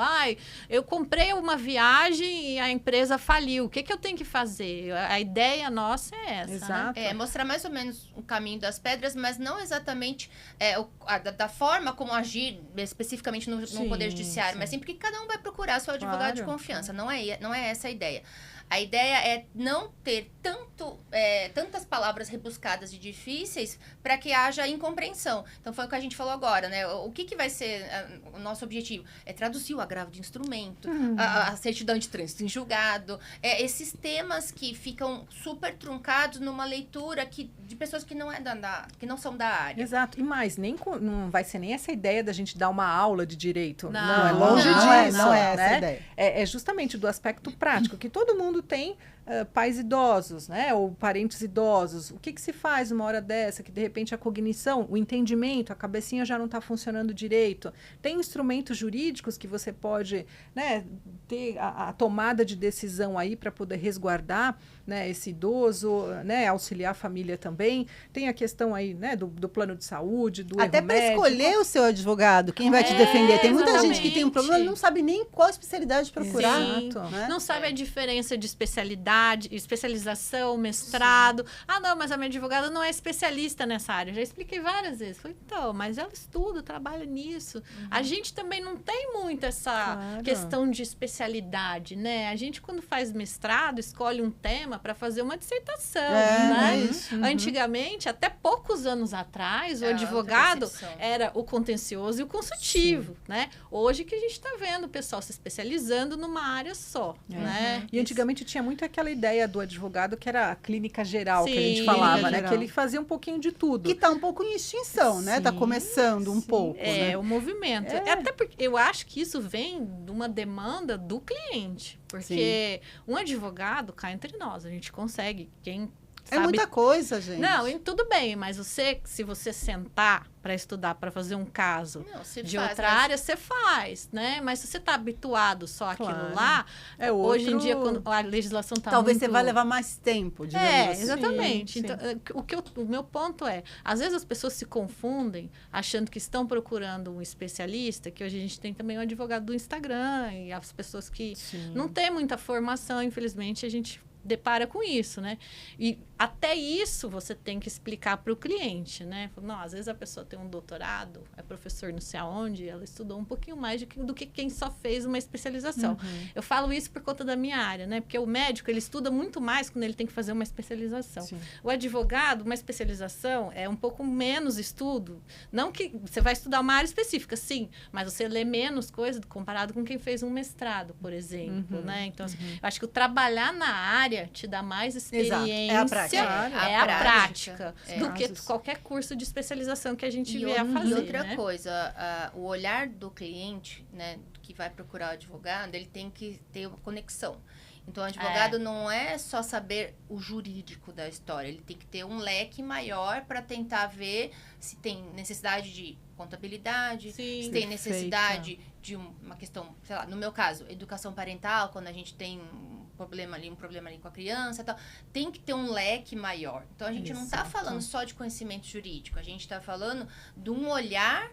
Speaker 2: Eu comprei uma viagem e a empresa faliu, o que eu tenho que fazer? A ideia nossa é essa,
Speaker 3: Exato.
Speaker 2: né?
Speaker 1: Mostrar mais ou menos o caminho das pedras, mas não exatamente da forma como agir especificamente no
Speaker 3: Sim,
Speaker 1: Poder Judiciário,
Speaker 3: sim.
Speaker 1: mas sim porque cada um vai procurar seu advogado de
Speaker 3: Claro.
Speaker 1: confiança. Não é essa a ideia. A ideia é não ter tantas palavras rebuscadas e difíceis para que haja incompreensão. Então, foi o que a gente falou agora, né? O que vai ser o nosso objetivo? É traduzir o agravo de instrumento, a certidão de trânsito em julgado, esses temas que ficam super truncados numa leitura de pessoas que que não são da área.
Speaker 3: Exato. E mais, não vai ser nem essa ideia da gente dar uma aula de direito.
Speaker 2: Não,
Speaker 3: é longe
Speaker 1: não,
Speaker 3: disso.
Speaker 4: não é essa
Speaker 3: né?
Speaker 4: a ideia.
Speaker 3: É justamente do aspecto prático, que todo mundo tem pais idosos, né? Ou parentes idosos. O que se faz numa hora dessa? Que de repente a cognição, o entendimento, a cabecinha já não está funcionando direito. Tem instrumentos jurídicos que você pode, né, ter a tomada de decisão aí para poder resguardar, né, esse idoso, né, auxiliar a família também. Tem a questão aí, né, do plano de saúde, do
Speaker 4: Até
Speaker 3: erro
Speaker 4: para
Speaker 3: médico.
Speaker 4: escolher o seu advogado, quem vai te defender. Tem muita gente que tem um problema e não sabe nem qual especialidade procurar.
Speaker 2: Sim.
Speaker 3: Exato.
Speaker 4: Né?
Speaker 2: Não sabe a diferença de especialização, mestrado. Não, mas a minha advogada não é especialista nessa área. Já expliquei várias vezes. Falei, então, mas ela estuda, trabalha nisso. A gente também não tem muito essa questão de especialidade, né? A gente, quando faz mestrado, escolhe um tema para fazer uma dissertação, né?
Speaker 4: Isso.
Speaker 2: Antigamente, até poucos anos atrás, o
Speaker 1: outra
Speaker 2: advogado
Speaker 1: percepção.
Speaker 2: era o contencioso e o consultivo, né? Hoje que a gente está vendo o pessoal se especializando numa área só, né?
Speaker 3: E antigamente tinha muito aquela ideia do advogado que era a clínica geral, que a gente
Speaker 2: Sim,
Speaker 3: falava,
Speaker 4: clínica
Speaker 3: né?
Speaker 4: geral.
Speaker 3: Que ele fazia um pouquinho de tudo.
Speaker 4: Que está um pouco em extinção, né? Está
Speaker 3: Sim,
Speaker 4: começando um pouco, né?
Speaker 2: O movimento. Até porque eu acho que isso vem de uma demanda do cliente. Porque um advogado, cá entre nós, a gente consegue. Quem
Speaker 4: É
Speaker 2: sabe...
Speaker 4: muita coisa, gente.
Speaker 2: Não, tudo bem, mas se você sentar para estudar, para fazer um caso
Speaker 1: Não, se
Speaker 2: de
Speaker 1: faz,
Speaker 2: outra
Speaker 1: mas-
Speaker 2: área, você faz, né? Mas se você está habituado só àquilo
Speaker 3: Claro.
Speaker 2: lá,
Speaker 3: É
Speaker 2: hoje em
Speaker 3: outro-
Speaker 2: dia, quando a legislação está
Speaker 4: Talvez
Speaker 2: muito...
Speaker 4: você vai levar mais tempo, digamos assim.
Speaker 2: Exatamente.
Speaker 3: Sim,
Speaker 2: Então, o meu ponto é, às vezes as pessoas se confundem achando que estão procurando um especialista, que hoje a gente tem também um advogado do Instagram, e as pessoas que
Speaker 3: Sim.
Speaker 2: não têm muita formação, infelizmente, a gente depara com isso, né? E até isso você tem que explicar para o cliente, né? Não, às vezes a pessoa tem um doutorado, é professor não sei aonde, ela estudou um pouquinho mais do que quem só fez uma especialização. Eu falo isso por conta da minha área, né? Porque o médico, ele estuda muito mais quando ele tem que fazer uma especialização.
Speaker 3: Sim.
Speaker 2: O advogado, uma especialização é um pouco menos estudo. Não que você vai estudar uma área específica, sim, mas você lê menos coisa comparado com quem fez um mestrado, por exemplo, né? Então, assim, eu acho que o trabalhar na área te dá mais experiência é a prática do que
Speaker 3: Casos.
Speaker 2: qualquer curso de especialização que a gente
Speaker 1: E
Speaker 2: vier a fazer.
Speaker 1: E outra
Speaker 2: né?
Speaker 1: coisa, o olhar do cliente, né, que vai procurar o advogado, ele tem que ter uma conexão. Então, o advogado não é só saber o jurídico da história, ele tem que ter um leque maior para tentar ver se tem necessidade de contabilidade, se tem necessidade de uma questão, sei lá, no meu caso, educação parental, quando a gente tem um problema ali com a criança e tal, tem que ter um leque maior. Então, a gente não está falando só de conhecimento jurídico, a gente está falando de um olhar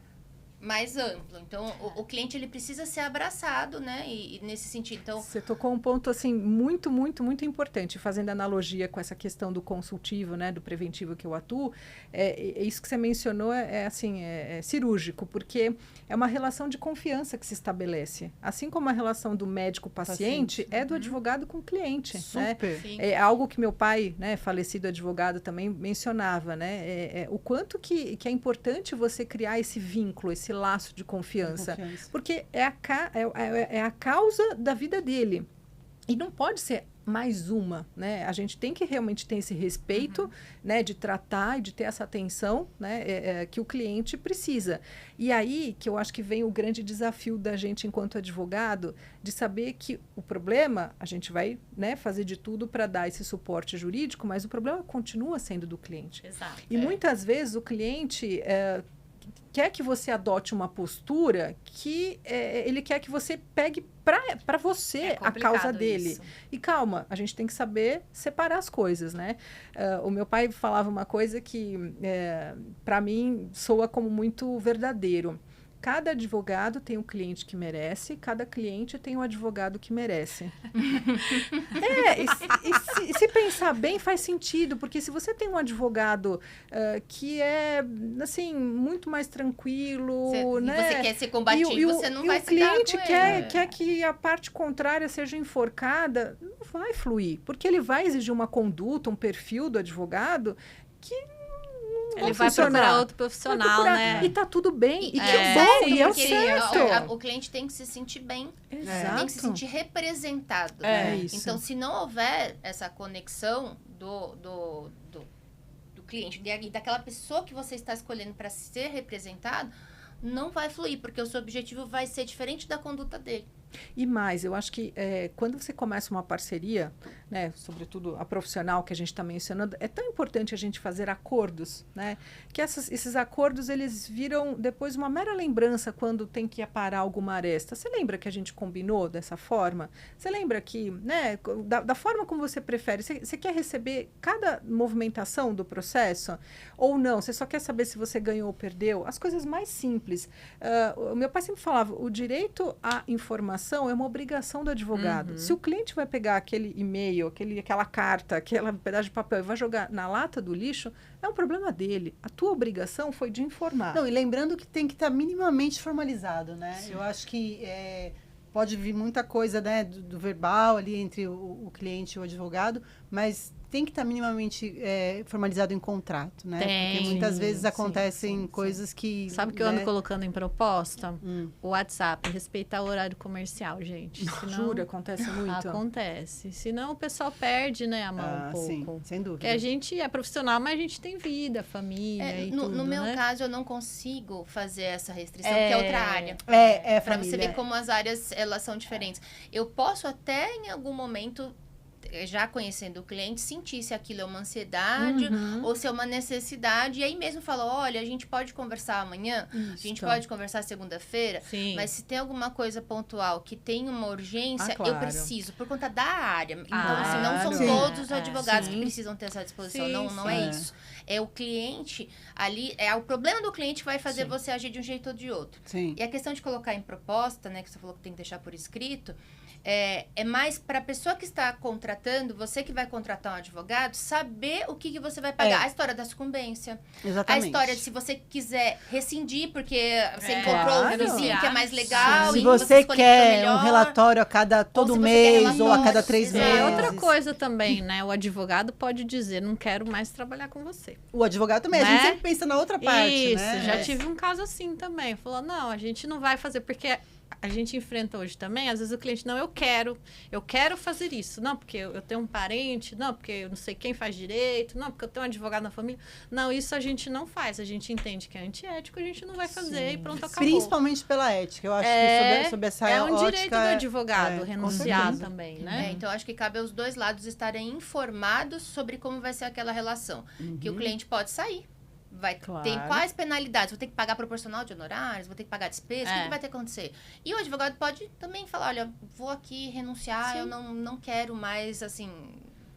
Speaker 1: mais amplo. Então, o cliente, ele precisa ser abraçado, né? E nesse sentido, então...
Speaker 3: Você tocou um ponto, assim, muito, muito, muito importante, fazendo analogia com essa questão do consultivo, né? Do preventivo que eu atuo. Isso que você mencionou é cirúrgico, porque é uma relação de confiança que se estabelece. Assim como a relação do médico-paciente, é do advogado com o cliente.
Speaker 4: Super.
Speaker 3: Né? É algo que meu pai, né, falecido advogado, também mencionava, né? O quanto que é importante você criar esse vínculo, esse laço de confiança. Porque é a causa da vida dele. E não pode ser mais uma, né? A gente tem que realmente ter esse respeito, né? De tratar e de ter essa atenção, né? Que o cliente precisa. E aí que eu acho que vem o grande desafio da gente enquanto advogado, de saber que o problema, a gente vai, né, fazer de tudo para dar esse suporte jurídico, mas o problema continua sendo do cliente.
Speaker 2: Exato.
Speaker 3: E muitas vezes o cliente... quer que você adote uma postura que ele quer que você pegue para você a causa dele.
Speaker 2: Isso.
Speaker 3: E calma, a gente tem que saber separar as coisas, né? O meu pai falava uma coisa que, para mim, soa como muito verdadeiro. Cada advogado tem um cliente que merece, cada cliente tem um advogado que merece. E se pensar bem, faz sentido, porque se você tem um advogado que é, assim, muito mais tranquilo, né?
Speaker 1: Você quer ser combativo, você não vai se dar com ele.
Speaker 3: E o cliente quer que a parte contrária seja enforcada, não vai fluir, porque ele vai exigir uma conduta, um perfil do advogado que...
Speaker 2: Ele vai procurar outro profissional, né?
Speaker 3: E tá tudo bem. E que
Speaker 1: bom,
Speaker 3: e é o certo.
Speaker 1: O cliente tem que se sentir bem.
Speaker 3: Exato.
Speaker 1: Tem que se sentir representado.
Speaker 3: Isso.
Speaker 1: Então, se não houver essa conexão do cliente e daquela pessoa que você está escolhendo para ser representado, não vai fluir, porque o seu objetivo vai ser diferente da conduta dele.
Speaker 3: E mais, eu acho que quando você começa uma parceria, né, sobretudo a profissional que a gente está mencionando, é tão importante a gente fazer acordos, né, que esses acordos, eles viram depois uma mera lembrança quando tem que aparar alguma aresta. Você lembra que a gente combinou dessa forma? Você lembra que, né, da forma como você prefere, você quer receber cada movimentação do processo? Ou não? Você só quer saber se você ganhou ou perdeu? As coisas mais simples. O meu pai sempre falava, o direito à informação é uma obrigação do advogado. Se o cliente vai pegar aquele e-mail, aquela carta, aquele pedaço de papel e vai jogar na lata do lixo, é um problema dele. A tua obrigação foi de informar.
Speaker 4: Não, e lembrando que tem que estar minimamente formalizado, né? Sim. Eu acho que pode vir muita coisa, né, do verbal ali entre o cliente e o advogado, mas tem que estar minimamente formalizado em contrato, né? Porque muitas vezes acontecem coisas que...
Speaker 2: Sabe o que eu ando colocando em proposta? O WhatsApp, respeitar o horário comercial, gente. Senão,
Speaker 3: jura, acontece muito.
Speaker 2: Acontece. Senão o pessoal perde, né, a mão um pouco.
Speaker 4: Sim, sem dúvida.
Speaker 2: Porque a gente é profissional, mas a gente tem vida, família e tudo,
Speaker 1: no meu
Speaker 2: né?
Speaker 1: caso, eu não consigo fazer essa restrição, que é outra área.
Speaker 4: Pra
Speaker 1: você ver como as áreas, elas são diferentes. Eu posso até, em algum momento... já conhecendo o cliente, sentir se aquilo é uma ansiedade ou se é uma necessidade. E aí mesmo fala, olha, a gente pode conversar amanhã, a gente pode conversar segunda-feira, mas se tem alguma coisa pontual que tem uma urgência, eu preciso, por conta da área. Então, assim, não são todos os advogados que precisam ter essa disposição. Não é isso. É o cliente ali, é o problema do cliente que vai fazer você agir de um jeito ou de outro.
Speaker 4: Sim.
Speaker 1: E a questão de colocar em proposta, né, que você falou que tem que deixar por escrito, é mais para a pessoa que está contratando, você que vai contratar um advogado, saber o que você vai pagar. A história da sucumbência.
Speaker 4: Exatamente.
Speaker 1: A história de se você quiser rescindir, porque você encontrou o vizinho que é mais legal.
Speaker 4: Se
Speaker 1: e
Speaker 4: você quer
Speaker 1: melhor,
Speaker 4: um relatório a cada todo mês ou a cada 3 meses.
Speaker 2: Outra coisa também, né? O advogado pode dizer, não quero mais trabalhar com você.
Speaker 4: O advogado também. Né? A gente sempre pensa na outra parte,
Speaker 2: Isso,
Speaker 4: né?
Speaker 2: já tive um caso assim também. Falou, não, a gente não vai fazer, porque a gente enfrenta hoje também, às vezes o cliente, não, eu quero fazer isso. Não, porque eu tenho um parente, não, porque eu não sei quem faz direito, não, porque eu tenho um advogado na família. Não, isso a gente não faz. A gente entende que é antiético, a gente não vai fazer e pronto, acabou.
Speaker 4: Principalmente pela ética. Eu acho que sobre essa
Speaker 2: é um
Speaker 4: ótica,
Speaker 2: direito do advogado renunciar também, né?
Speaker 1: Então, acho que cabe aos dois lados estarem informados sobre como vai ser aquela relação. Que o cliente pode sair. Tem quais penalidades? Vou ter que pagar proporcional de honorários? Vou ter que pagar despesas? O que vai ter que acontecer? E o advogado pode também falar, olha, vou aqui renunciar, eu não quero mais, assim,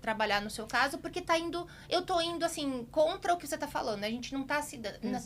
Speaker 1: trabalhar no seu caso, porque eu tô indo, assim, contra o que você tá falando, né? A gente não tá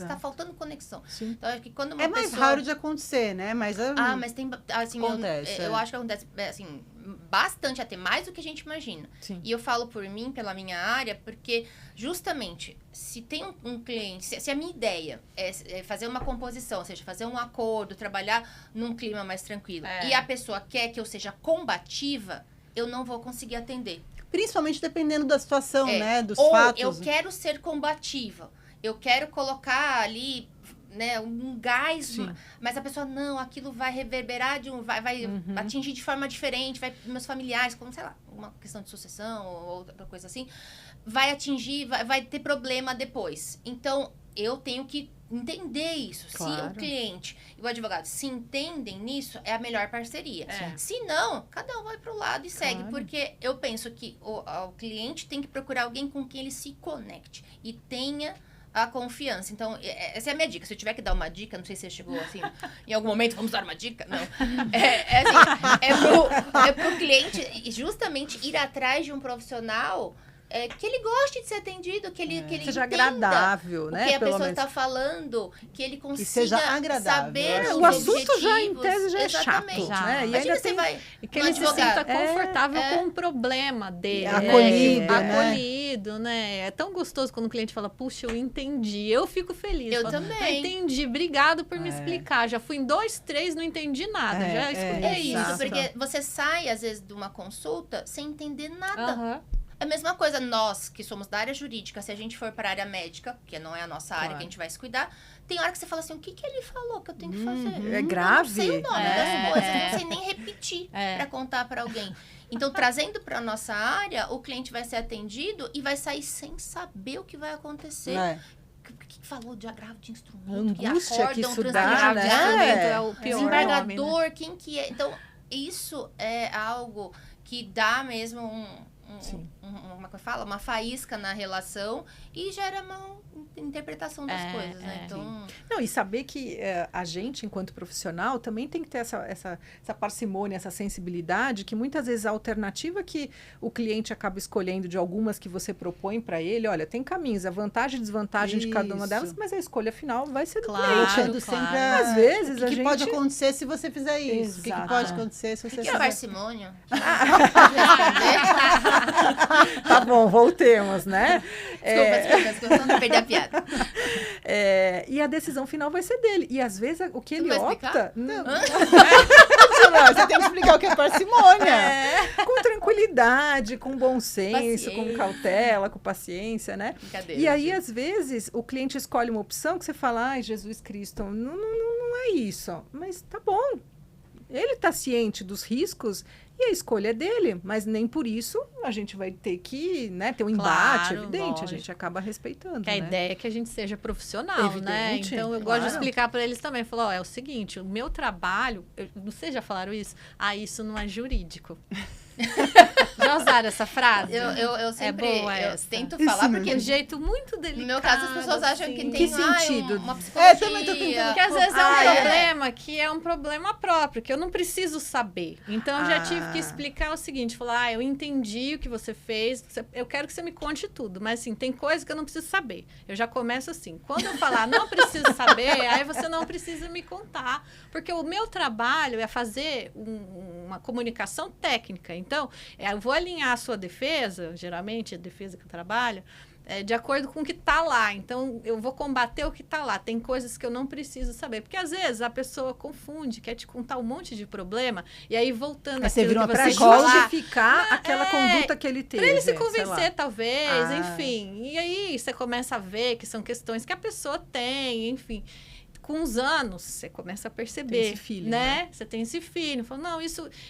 Speaker 1: tá faltando conexão.
Speaker 3: Sim.
Speaker 1: Então, acho que quando uma
Speaker 4: é mais raro de acontecer, né? Mas
Speaker 1: mas tem, assim,
Speaker 4: acontece,
Speaker 1: eu acho que acontece, assim, bastante, até mais do que a gente imagina.
Speaker 3: Sim.
Speaker 1: E eu falo por mim, pela minha área, porque justamente, se tem um cliente, se a minha ideia é fazer uma composição, ou seja, fazer um acordo, trabalhar num clima mais tranquilo, e a pessoa quer que eu seja combativa, eu não vou conseguir atender.
Speaker 4: Principalmente dependendo da situação, né? Dos fatos.
Speaker 1: Ou eu quero ser combativa. Eu quero colocar ali, né, um gás, mas a pessoa, não, aquilo vai reverberar, vai atingir de forma diferente, meus familiares, como, sei lá, uma questão de sucessão ou outra coisa assim, vai atingir, vai ter problema depois. Então, eu tenho que entender isso.
Speaker 3: Claro.
Speaker 1: Se o cliente e o advogado se entendem nisso, é a melhor parceria.
Speaker 2: É.
Speaker 1: Se não, cada um vai pro lado e segue. Porque eu penso que o cliente tem que procurar alguém com quem ele se conecte e tenha a confiança. Então, essa é a minha dica. Se eu tiver que dar uma dica, não sei se você chegou assim, em algum momento, vamos dar uma dica? Não. É pro cliente justamente ir atrás de um profissional que ele goste de ser atendido, que ele
Speaker 3: seja
Speaker 1: entenda
Speaker 3: agradável, né?
Speaker 1: o que a
Speaker 3: Pelo
Speaker 1: pessoa
Speaker 3: menos
Speaker 1: está falando, que ele consiga
Speaker 4: seja agradável.
Speaker 1: saber os
Speaker 3: o assunto já, em
Speaker 1: objetivos.
Speaker 3: tese, já é
Speaker 1: Exatamente.
Speaker 3: chato, né? E
Speaker 1: Imagina
Speaker 3: ainda
Speaker 1: você
Speaker 3: tem...
Speaker 1: vai
Speaker 2: E que
Speaker 1: no
Speaker 2: ele se
Speaker 1: advogado.
Speaker 2: sinta confortável com o problema dele.
Speaker 4: Acolhido,
Speaker 2: né?
Speaker 4: né?
Speaker 2: Acolhido, né? É tão gostoso quando o cliente fala, puxa, eu entendi. Eu fico feliz.
Speaker 1: Eu
Speaker 2: falo,
Speaker 1: também.
Speaker 2: Entendi, obrigado por me explicar. Já fui em 2, 3, não entendi nada. Já escutei
Speaker 1: É isso,
Speaker 2: isso.
Speaker 1: porque você sai, às vezes, de uma consulta sem entender nada.
Speaker 2: Aham.
Speaker 1: É a mesma coisa, nós que somos da área jurídica, se a gente for para a área médica, que não é a nossa área que a gente vai se cuidar, tem hora que você fala assim, o que ele falou que eu tenho que fazer?
Speaker 3: É grave.
Speaker 1: Eu não sei o nome das coisas, eu não sei nem repetir para contar para alguém. Então, trazendo para a nossa área, o cliente vai ser atendido e vai sair sem saber o que vai acontecer. O que falou de agravo de instrumento?
Speaker 3: Angústia que isso dá,
Speaker 2: Agravo
Speaker 3: né?
Speaker 2: de instrumento é o pior
Speaker 1: desembargador,
Speaker 2: nome, né?
Speaker 1: quem que é? Então, isso é algo que dá mesmo como é que eu falo? Uma faísca na relação e gera uma interpretação das coisas, né? Então...
Speaker 3: Não, e saber que a gente, enquanto profissional, também tem que ter essa parcimônia, essa sensibilidade, que muitas vezes a alternativa que o cliente acaba escolhendo de algumas que você propõe para ele, olha, tem caminhos, a vantagem e desvantagem de cada uma delas, mas a escolha final vai ser do cliente.
Speaker 4: Sempre
Speaker 3: Às vezes,
Speaker 4: o que pode acontecer se você fizer isso? O que pode acontecer se você
Speaker 1: fizer... parcimônia?
Speaker 3: Tá bom, voltemos, né?
Speaker 1: Desculpa, não perder a piada.
Speaker 3: E a decisão final vai ser dele. E às vezes o que ele opta...
Speaker 4: Não, você tem que explicar o que é parcimônia.
Speaker 3: Com tranquilidade, com bom senso,
Speaker 1: Paciência.
Speaker 3: com cautela, com paciência, né? E aí, às vezes, o cliente escolhe uma opção que você fala, ai, Jesus Cristo, não é isso. Mas tá bom. Ele tá ciente dos riscos e a escolha é dele, mas nem por isso a gente vai ter que, né, ter um embate, evidente, lógico. A gente acaba respeitando,
Speaker 2: que a ideia é que a gente seja profissional,
Speaker 3: evidente,
Speaker 2: né? Então, eu gosto de explicar para eles também. Falar, é o seguinte, o meu trabalho, vocês já falaram isso? isso não é jurídico. Já usaram essa frase?
Speaker 1: Eu sempre tento
Speaker 2: isso
Speaker 1: falar,
Speaker 2: porque de um jeito muito delicado.
Speaker 1: No meu caso, as pessoas acham que tem
Speaker 3: que sentido?
Speaker 1: Uma psicologia.
Speaker 4: Também tô tentando.
Speaker 2: Porque às vezes é um problema que é um problema próprio, que eu não preciso saber. Então, eu já tive que explicar o seguinte, falar, eu entendi o que você fez, eu quero que você me conte tudo, mas assim, tem coisa que eu não preciso saber. Eu já começo assim, quando eu falar não preciso saber, aí você não precisa me contar, porque o meu trabalho é fazer uma comunicação técnica. Então, eu vou alinhar a sua defesa, geralmente a defesa que eu trabalho, de acordo com o que está lá. Então, eu vou combater o que está lá. Tem coisas que eu não preciso saber. Porque, às vezes, a pessoa confunde, quer te contar um monte de problema, e aí, voltando
Speaker 4: você
Speaker 2: àquilo
Speaker 4: vira
Speaker 2: que você
Speaker 3: justificar aquela conduta que ele teve.
Speaker 2: Para ele se convencer, talvez, enfim. E aí, você começa a ver que são questões que a pessoa tem, enfim. com os anos, você começa a perceber,
Speaker 3: Tem esse feeling,
Speaker 2: né? Você tem esse feeling. Fala, não,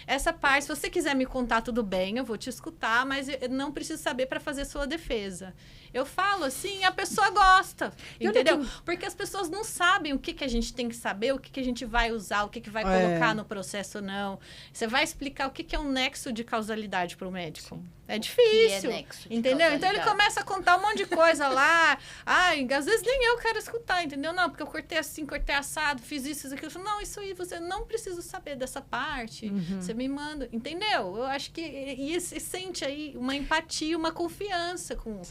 Speaker 2: essa parte, se você quiser me contar, tudo bem, eu vou te escutar, mas eu não preciso saber para fazer sua defesa. Eu falo assim, a pessoa gosta, entendeu? Porque as pessoas não sabem o que a gente tem que saber, o que a gente vai usar, o que vai colocar no processo ou não. Você vai explicar o que é um nexo de causalidade para o médico. Sim. É difícil, entendeu? Então ele começa a contar um monte de coisa lá. Ai, às vezes nem eu quero escutar, entendeu? Não, porque eu cortei assim, cortei assado, fiz isso, aquilo. Não, isso aí você não precisa saber dessa parte. Você me manda, entendeu? Eu acho que e sente aí uma empatia, uma confiança com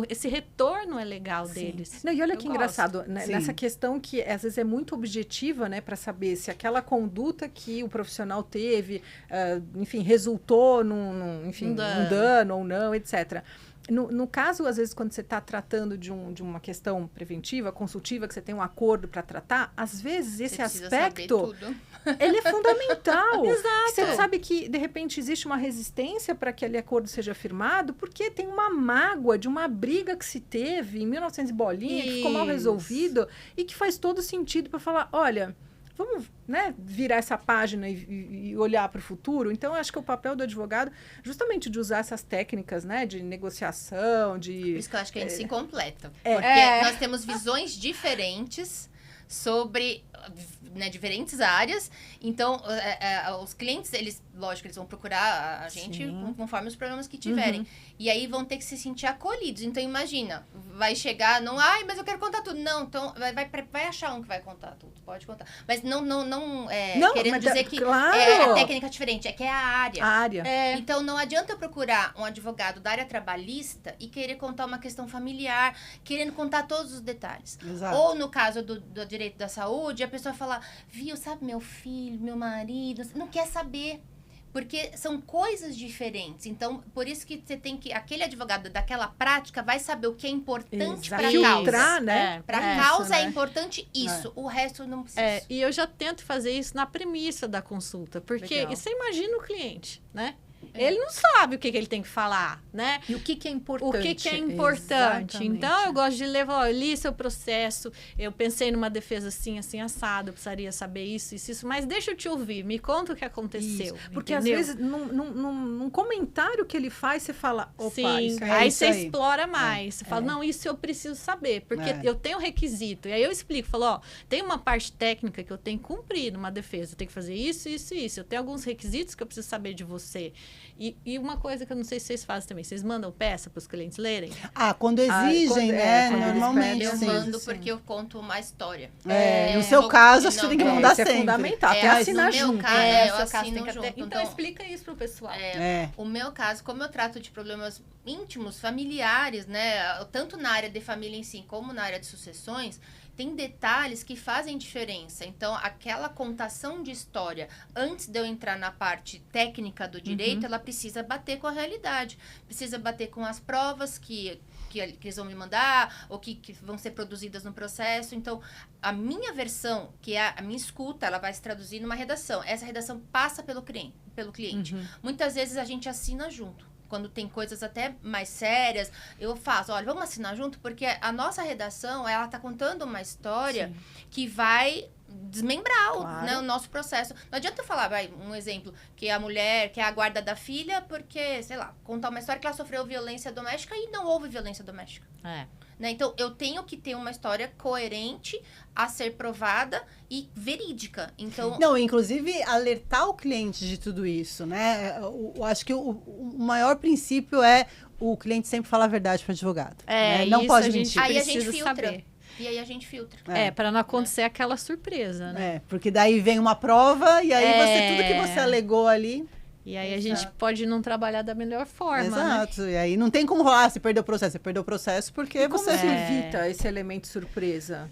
Speaker 2: esse retorno é legal deles.
Speaker 3: Não, e olha que engraçado, né? Nessa questão que às vezes é muito objetiva, né, para saber se aquela conduta que o profissional teve, enfim, resultou num um dano ou não, etc. No caso, às vezes, quando você está tratando de uma questão preventiva, consultiva, que você tem um acordo para tratar, às vezes esse aspecto, ele é fundamental.
Speaker 2: Exato.
Speaker 3: Você sabe que, de repente, existe uma resistência para que aquele acordo seja firmado, porque tem uma mágoa de uma briga que se teve em 1900 e bolinha, que ficou mal resolvido, e que faz todo sentido para falar, olha, vamos, né, virar essa página e olhar para o futuro. Então, eu acho que o papel do advogado, justamente de usar essas técnicas, né, de negociação, de... Por
Speaker 1: isso que eu acho que a gente se completa. Porque nós temos visões diferentes sobre, né, diferentes áreas. Então, os clientes, lógico, eles vão procurar a gente conforme os problemas que tiverem. E aí vão ter que se sentir acolhidos. Então, imagina, vai chegar, mas eu quero contar tudo. Não, então vai achar um que vai contar tudo. Pode contar. Mas não querendo dizer que a técnica é diferente, é que é a área.
Speaker 3: A área.
Speaker 1: Então, não adianta eu procurar um advogado da área trabalhista e querer contar uma questão familiar, querendo contar todos os detalhes.
Speaker 4: Exato.
Speaker 1: Ou, no caso do direito da saúde, a pessoa fala, viu, sabe, meu filho, meu marido, não quer saber. Porque são coisas diferentes. Então, por isso que você tem que... Aquele advogado daquela prática vai saber o que é importante para a causa.
Speaker 3: Né?
Speaker 1: Para a causa é importante isso. O resto não precisa.
Speaker 2: E eu já tento fazer isso na premissa da consulta. Porque você imagina o cliente, né? Ele não sabe o que ele tem que falar, né?
Speaker 3: E o que é importante.
Speaker 2: O que é importante. Exatamente. Então, eu gosto de levar, eu li seu processo, eu pensei numa defesa assim, assim, assado, eu precisaria saber isso, mas deixa eu te ouvir, me conta o que aconteceu.
Speaker 3: Isso. Porque, entendeu? Às vezes, num comentário que ele faz, você fala, opa,
Speaker 2: sim,
Speaker 3: isso
Speaker 2: aí você explora mais. Você fala, não, isso eu preciso saber, porque eu tenho requisito. E aí eu explico, falo, ó, tem uma parte técnica que eu tenho que cumprir numa defesa, eu tenho que fazer isso, isso e isso. Eu tenho alguns requisitos que eu preciso saber de você. E uma coisa que eu não sei se vocês fazem também, vocês mandam peça para os clientes lerem?
Speaker 4: Quando exigem, né? Normalmente.
Speaker 1: Eu mando porque eu conto uma história.
Speaker 4: No seu caso, acho que você tem que mandar sempre.
Speaker 3: É fundamental, até assinar junto.
Speaker 1: Eu assino junto.
Speaker 2: Então, explica isso pro pessoal.
Speaker 1: O meu caso, como eu trato de problemas íntimos, familiares, né? Tanto na área de família em si, como na área de sucessões, tem detalhes que fazem diferença. Então, aquela contação de história, antes de eu entrar na parte técnica do direito, ela precisa bater com a realidade. Precisa bater com as provas que eles vão me mandar, ou que vão ser produzidas no processo. Então, a minha versão, que é a minha escuta, ela vai se traduzir numa redação. Essa redação passa pelo cliente. Muitas vezes a gente assina junto. Quando tem coisas até mais sérias, eu faço, olha, vamos assinar junto, porque a nossa redação, ela tá contando uma história que vai desmembrar o nosso processo. Não adianta eu falar, um exemplo, que a mulher quer a guarda da filha porque, sei lá, contar uma história que ela sofreu violência doméstica e não houve violência doméstica. Né? Então, eu tenho que ter uma história coerente a ser provada e verídica. Então...
Speaker 4: Não, inclusive, alertar o cliente de tudo isso, né? Eu acho que o maior princípio é o cliente sempre falar a verdade para o advogado. Né? Não pode mentir.
Speaker 1: Aí a gente filtra. E aí a gente filtra.
Speaker 2: Para não acontecer aquela surpresa, né?
Speaker 4: Porque daí vem uma prova e aí tudo que você alegou ali...
Speaker 2: E aí a gente pode não trabalhar da melhor forma,
Speaker 4: Exato. Né? E aí não tem como falar, você perdeu o processo. Você perdeu o processo porque
Speaker 3: como você evita esse elemento surpresa?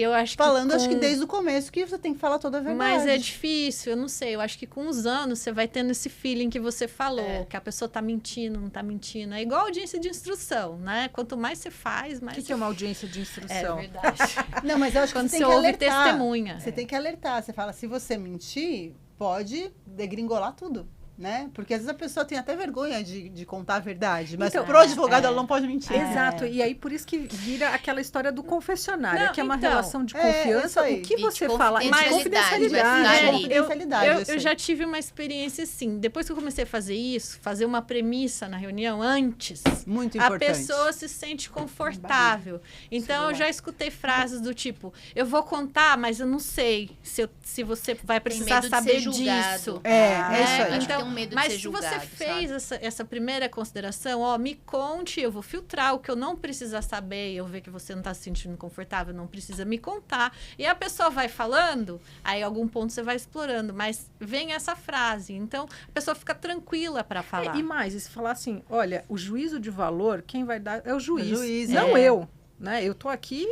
Speaker 2: Eu acho
Speaker 4: acho que desde o começo que você tem que falar toda a verdade.
Speaker 2: Mas é difícil, eu não sei. Eu acho que com os anos você vai tendo esse feeling que você falou, que a pessoa tá mentindo, não tá mentindo. É igual audiência de instrução, né? Quanto mais você faz, mais...
Speaker 3: O que é uma audiência de instrução?
Speaker 2: É verdade.
Speaker 4: Não, mas eu acho que
Speaker 2: quando
Speaker 4: você tem
Speaker 2: que
Speaker 4: ouve
Speaker 2: testemunha.
Speaker 4: Você tem que alertar. Você fala, se você mentir, pode degringolar tudo. né? Porque às vezes a pessoa tem até vergonha de contar a verdade, mas
Speaker 3: Então,
Speaker 4: pro advogado ela não pode mentir.
Speaker 3: Exato, e aí por isso que vira aquela história do confessionário,
Speaker 2: Não,
Speaker 3: que é uma
Speaker 2: então,
Speaker 3: relação de
Speaker 4: isso
Speaker 3: confiança,
Speaker 4: aí.
Speaker 3: o que
Speaker 1: E de
Speaker 3: você fala, mas
Speaker 1: confidencialidade,
Speaker 3: confidencialidade.
Speaker 1: vai
Speaker 4: Confidencialidade,
Speaker 2: Eu já tive uma experiência assim. Depois que eu comecei a fazer isso, fazer uma premissa na reunião antes,
Speaker 4: Muito
Speaker 2: a
Speaker 4: importante.
Speaker 2: pessoa se sente confortável. Então, eu já escutei frases do tipo: eu vou contar, mas eu não sei se você vai precisar
Speaker 1: medo de
Speaker 2: saber
Speaker 1: ser julgado.
Speaker 2: disso.
Speaker 4: É
Speaker 1: né?
Speaker 4: isso aí.
Speaker 1: Acho que
Speaker 2: Então,
Speaker 1: tem um medo de
Speaker 2: mas
Speaker 1: ser
Speaker 2: se você
Speaker 1: julgado,
Speaker 2: fez essa primeira consideração, ó, me conte, eu vou filtrar o que eu não precisar saber, eu ver que você não está se sentindo confortável, não precisa me contar. E a pessoa vai falando, aí algum ponto você vai explorando, mas vem essa frase. Então, a pessoa fica tranquila para falar.
Speaker 3: E mais, e se falar assim, olha, o juízo de valor, quem vai dar é o juiz,
Speaker 4: É.
Speaker 3: não eu. Né? Eu tô aqui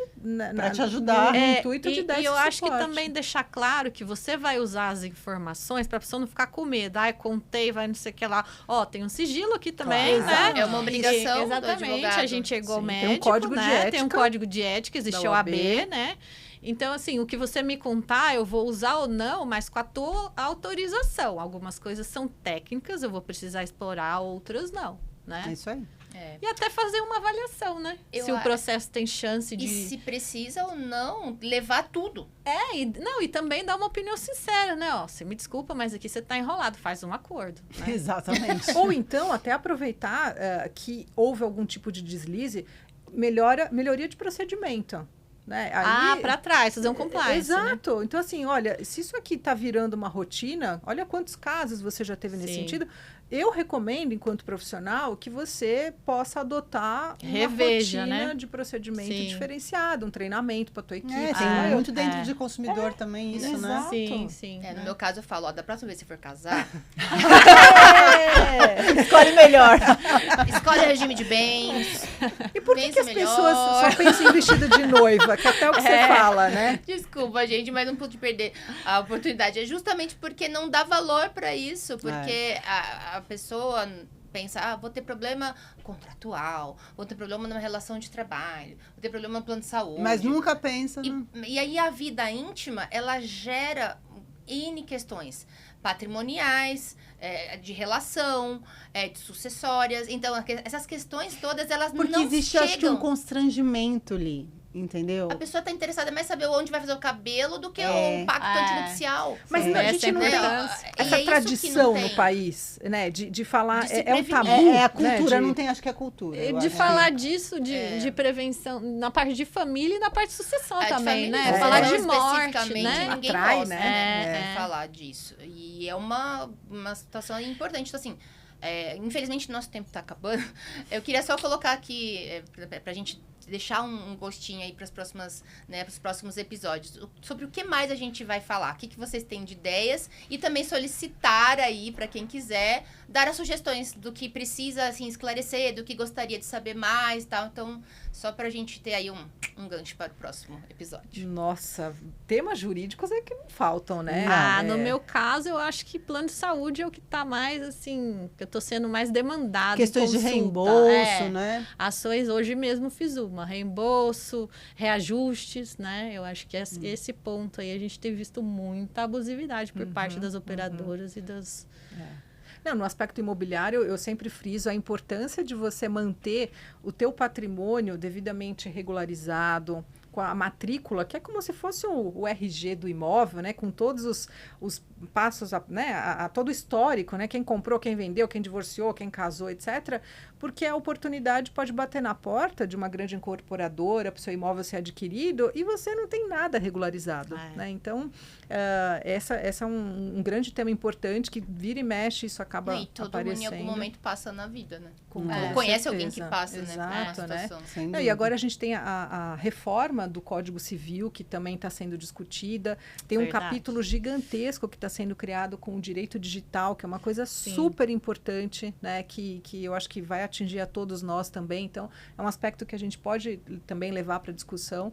Speaker 4: Pra te ajudar.
Speaker 3: no intuito de dar
Speaker 2: E
Speaker 3: esse
Speaker 2: eu acho que
Speaker 3: suporte.
Speaker 2: também deixar claro que você vai usar as informações para a pessoa não ficar com medo. Ai, contei, vai não sei o que lá. Ó, tem um sigilo aqui também,
Speaker 3: Claro.
Speaker 2: né?
Speaker 1: É uma obrigação do
Speaker 2: Exatamente,
Speaker 1: advogado.
Speaker 2: a gente é igual
Speaker 3: Sim, tem um
Speaker 2: médico,
Speaker 3: código de
Speaker 2: né? Tem um
Speaker 3: ética
Speaker 2: código de ética, existe
Speaker 3: da
Speaker 2: o AB,
Speaker 3: OAB.
Speaker 2: né? Então, assim, o que você me contar, eu vou usar ou não, mas com a tua autorização. Algumas coisas são técnicas, eu vou precisar explorar, outras não, né?
Speaker 4: É isso aí.
Speaker 1: É.
Speaker 2: E até fazer uma avaliação, né?
Speaker 1: Eu
Speaker 2: Se o
Speaker 1: a-
Speaker 2: processo tem chance
Speaker 1: E
Speaker 2: de...
Speaker 1: se precisa ou não, levar tudo.
Speaker 2: E também dar uma opinião sincera, né? Ó, você me desculpa, mas aqui você tá enrolado, faz um acordo. Né?
Speaker 4: Exatamente.
Speaker 3: Ou então, até aproveitar que houve algum tipo de deslize, melhoria de procedimento. Né? Aí,
Speaker 2: Para trás, fazer um compliance, né?
Speaker 3: Exato. Então, assim, olha, se isso aqui está virando uma rotina, olha quantos casos você já teve nesse
Speaker 2: Sim.
Speaker 3: sentido. Eu recomendo, enquanto profissional, que você possa adotar uma
Speaker 2: Reveja,
Speaker 3: rotina
Speaker 2: né?
Speaker 3: de procedimento
Speaker 2: Sim.
Speaker 3: diferenciado, um treinamento para a tua equipe.
Speaker 4: É, tem
Speaker 2: Ah,
Speaker 4: muito dentro
Speaker 2: é.
Speaker 4: de consumidor também isso, né?
Speaker 3: exato.
Speaker 2: Sim, sim.
Speaker 1: No meu caso, eu falo, ó, da próxima vez que você for casar,
Speaker 4: Escolhe melhor.
Speaker 1: escolhe o regime de bens.
Speaker 3: E por que,
Speaker 1: Pensa
Speaker 3: que as
Speaker 1: melhor.
Speaker 3: pessoas só pensam em vestido de noiva? Que até o que você fala, né?
Speaker 1: Desculpa, gente, mas não pude perder a oportunidade. É justamente porque não dá valor pra isso. Porque a pessoa pensa, vou ter problema contratual, vou ter problema numa relação de trabalho, vou ter problema no plano de saúde.
Speaker 4: Mas nunca pensa.
Speaker 1: E aí a vida íntima, ela gera N questões patrimoniais, de relação, de sucessórias. Então, essas questões todas, elas
Speaker 4: Porque
Speaker 1: não
Speaker 4: existe,
Speaker 1: chegam.
Speaker 4: acho que, um constrangimento ali. Entendeu?
Speaker 1: A pessoa tá interessada mais em saber onde vai fazer o cabelo do que
Speaker 4: É.
Speaker 1: o pacto antinupcial.
Speaker 3: Mas
Speaker 2: Sim,
Speaker 3: a
Speaker 2: essa
Speaker 3: gente
Speaker 2: é
Speaker 3: não
Speaker 2: a
Speaker 3: tem
Speaker 2: importância.
Speaker 1: E
Speaker 3: essa
Speaker 1: é isso
Speaker 3: tradição
Speaker 1: que não
Speaker 3: no
Speaker 1: tem.
Speaker 3: país, né? De falar,
Speaker 1: De se
Speaker 3: é um
Speaker 1: prevenir.
Speaker 3: tabu.
Speaker 4: É a cultura,
Speaker 3: né?
Speaker 4: não tem, acho que é a cultura. eu
Speaker 2: De
Speaker 4: acho.
Speaker 2: falar disso, de prevenção, na parte de família e na parte de sucessão
Speaker 1: De
Speaker 2: também,
Speaker 1: família,
Speaker 2: né?
Speaker 3: é.
Speaker 2: Falar de
Speaker 1: especificamente,
Speaker 2: morte, né?
Speaker 1: Ninguém
Speaker 3: Atrai,
Speaker 1: gosta,
Speaker 3: né?
Speaker 1: de falar disso. E é uma situação importante. Então, assim, infelizmente, nosso tempo tá acabando. Eu queria só colocar aqui, pra gente deixar um gostinho aí para os próximos episódios. Sobre o que mais a gente vai falar. O que vocês têm de ideias. E também solicitar aí, para quem quiser, dar as sugestões do que precisa, assim, esclarecer, do que gostaria de saber mais e tal. Então, só pra gente ter aí um gancho para o próximo episódio.
Speaker 3: Nossa, temas jurídicos é que não faltam, né?
Speaker 2: No meu caso, eu acho que plano de saúde é o que tá mais, assim, que eu tô sendo mais demandado.
Speaker 4: Questões de
Speaker 2: consulta.
Speaker 4: reembolso, né?
Speaker 2: Ações, hoje mesmo fiz uma, reembolso, reajustes, né? Eu acho que esse ponto aí a gente tem visto muita abusividade por parte das operadoras e das...
Speaker 3: Não, no aspecto imobiliário, eu sempre friso a importância de você manter o teu patrimônio devidamente regularizado, com a matrícula, que é como se fosse o RG do imóvel, né? Com todos os passos, né? A todo o histórico, né? Quem comprou, quem vendeu, quem divorciou, quem casou, etc. Porque a oportunidade pode bater na porta de uma grande incorporadora para o seu imóvel ser adquirido e você não tem nada regularizado, né? Então, essa é um grande tema importante que vira e mexe, isso acaba
Speaker 1: E todo
Speaker 3: aparecendo.
Speaker 1: mundo em algum momento passa na vida, né?
Speaker 3: Com
Speaker 1: Conhece
Speaker 3: certeza.
Speaker 1: alguém que passa,
Speaker 3: Exato,
Speaker 1: né?
Speaker 3: né?
Speaker 1: Situação.
Speaker 3: Não, e agora a gente tem a reforma do Código Civil, que também está sendo discutida. Tem um
Speaker 2: Verdade.
Speaker 3: capítulo gigantesco que está sendo criado com o direito digital, que é uma coisa super importante, né? Que eu acho que vai atingir a todos nós também. Então, é um aspecto que a gente pode também levar para discussão.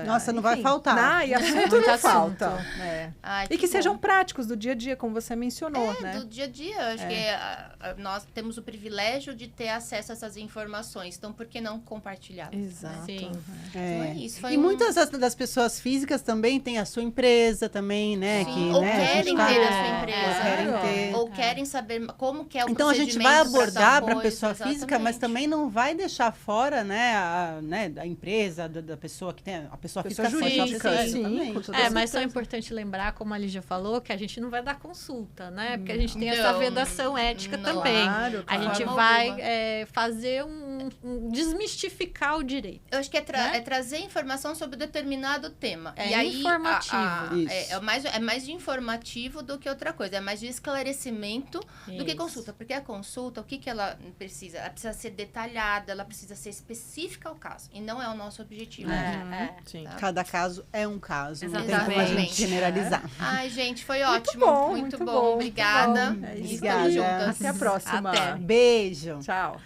Speaker 4: Nossa, não vai faltar.
Speaker 3: E assunto
Speaker 2: Muito
Speaker 3: não
Speaker 2: assunto.
Speaker 3: falta. É.
Speaker 1: Ai,
Speaker 3: E que
Speaker 1: bom.
Speaker 3: sejam práticos do dia a dia, como você mencionou, né?
Speaker 1: Do dia a dia. Acho que nós temos o privilégio de ter acesso a essas informações. Então, por que não compartilhá-las?
Speaker 3: Exato.
Speaker 2: Sim.
Speaker 1: Então é isso. Foi
Speaker 4: E muitas das pessoas físicas também têm a sua empresa também, né?
Speaker 1: Sim,
Speaker 4: Que,
Speaker 1: ou
Speaker 4: né,
Speaker 1: querem
Speaker 4: gente tá-
Speaker 1: ter a sua empresa.
Speaker 4: Ou querem
Speaker 3: Claro.
Speaker 4: ter.
Speaker 1: Ou querem saber como que é o
Speaker 4: Então a gente vai
Speaker 1: procedimento
Speaker 4: abordar
Speaker 1: dessa
Speaker 4: para a
Speaker 1: coisa,
Speaker 4: pessoa física, mas
Speaker 1: exatamente.
Speaker 4: também não vai deixar fora, né, da empresa, da pessoa que tem a pessoa
Speaker 3: Pessoa
Speaker 4: física
Speaker 3: jurídica,
Speaker 4: pode
Speaker 3: sim,
Speaker 4: também.
Speaker 3: com toda
Speaker 2: Mas só é
Speaker 3: certeza.
Speaker 2: importante lembrar, como a Lígia falou, que a gente não vai dar consulta, né? Porque a gente tem essa
Speaker 1: Não,
Speaker 2: vedação ética
Speaker 1: não.
Speaker 2: também.
Speaker 3: Claro,
Speaker 2: A gente
Speaker 1: forma
Speaker 2: vai
Speaker 1: alguma.
Speaker 2: fazer desmistificar o direito.
Speaker 1: Eu acho que
Speaker 2: Né?
Speaker 1: é trazer informação sobre determinado tema.
Speaker 2: É
Speaker 1: e aí,
Speaker 2: informativo.
Speaker 4: Isso.
Speaker 1: é mais de informativo do que outra coisa. É mais de esclarecimento do que
Speaker 2: Isso.
Speaker 1: consulta. Porque a consulta, o que, que ela precisa? Ela precisa ser detalhada, ela precisa ser específica ao caso. E não é o nosso objetivo.
Speaker 3: Sim.
Speaker 4: Cada caso é um caso, não tem
Speaker 2: Exatamente.
Speaker 4: como a gente generalizar.
Speaker 1: Ai, gente, foi
Speaker 3: Muito
Speaker 1: ótimo.
Speaker 3: bom,
Speaker 1: Muito
Speaker 3: muito
Speaker 1: bom.
Speaker 3: bom.
Speaker 1: Obrigada.
Speaker 3: Muito bom. É
Speaker 1: E
Speaker 3: isso
Speaker 1: estamos
Speaker 4: aí.
Speaker 1: juntas.
Speaker 3: Até a próxima.
Speaker 2: Até.
Speaker 4: Beijo.
Speaker 3: Tchau.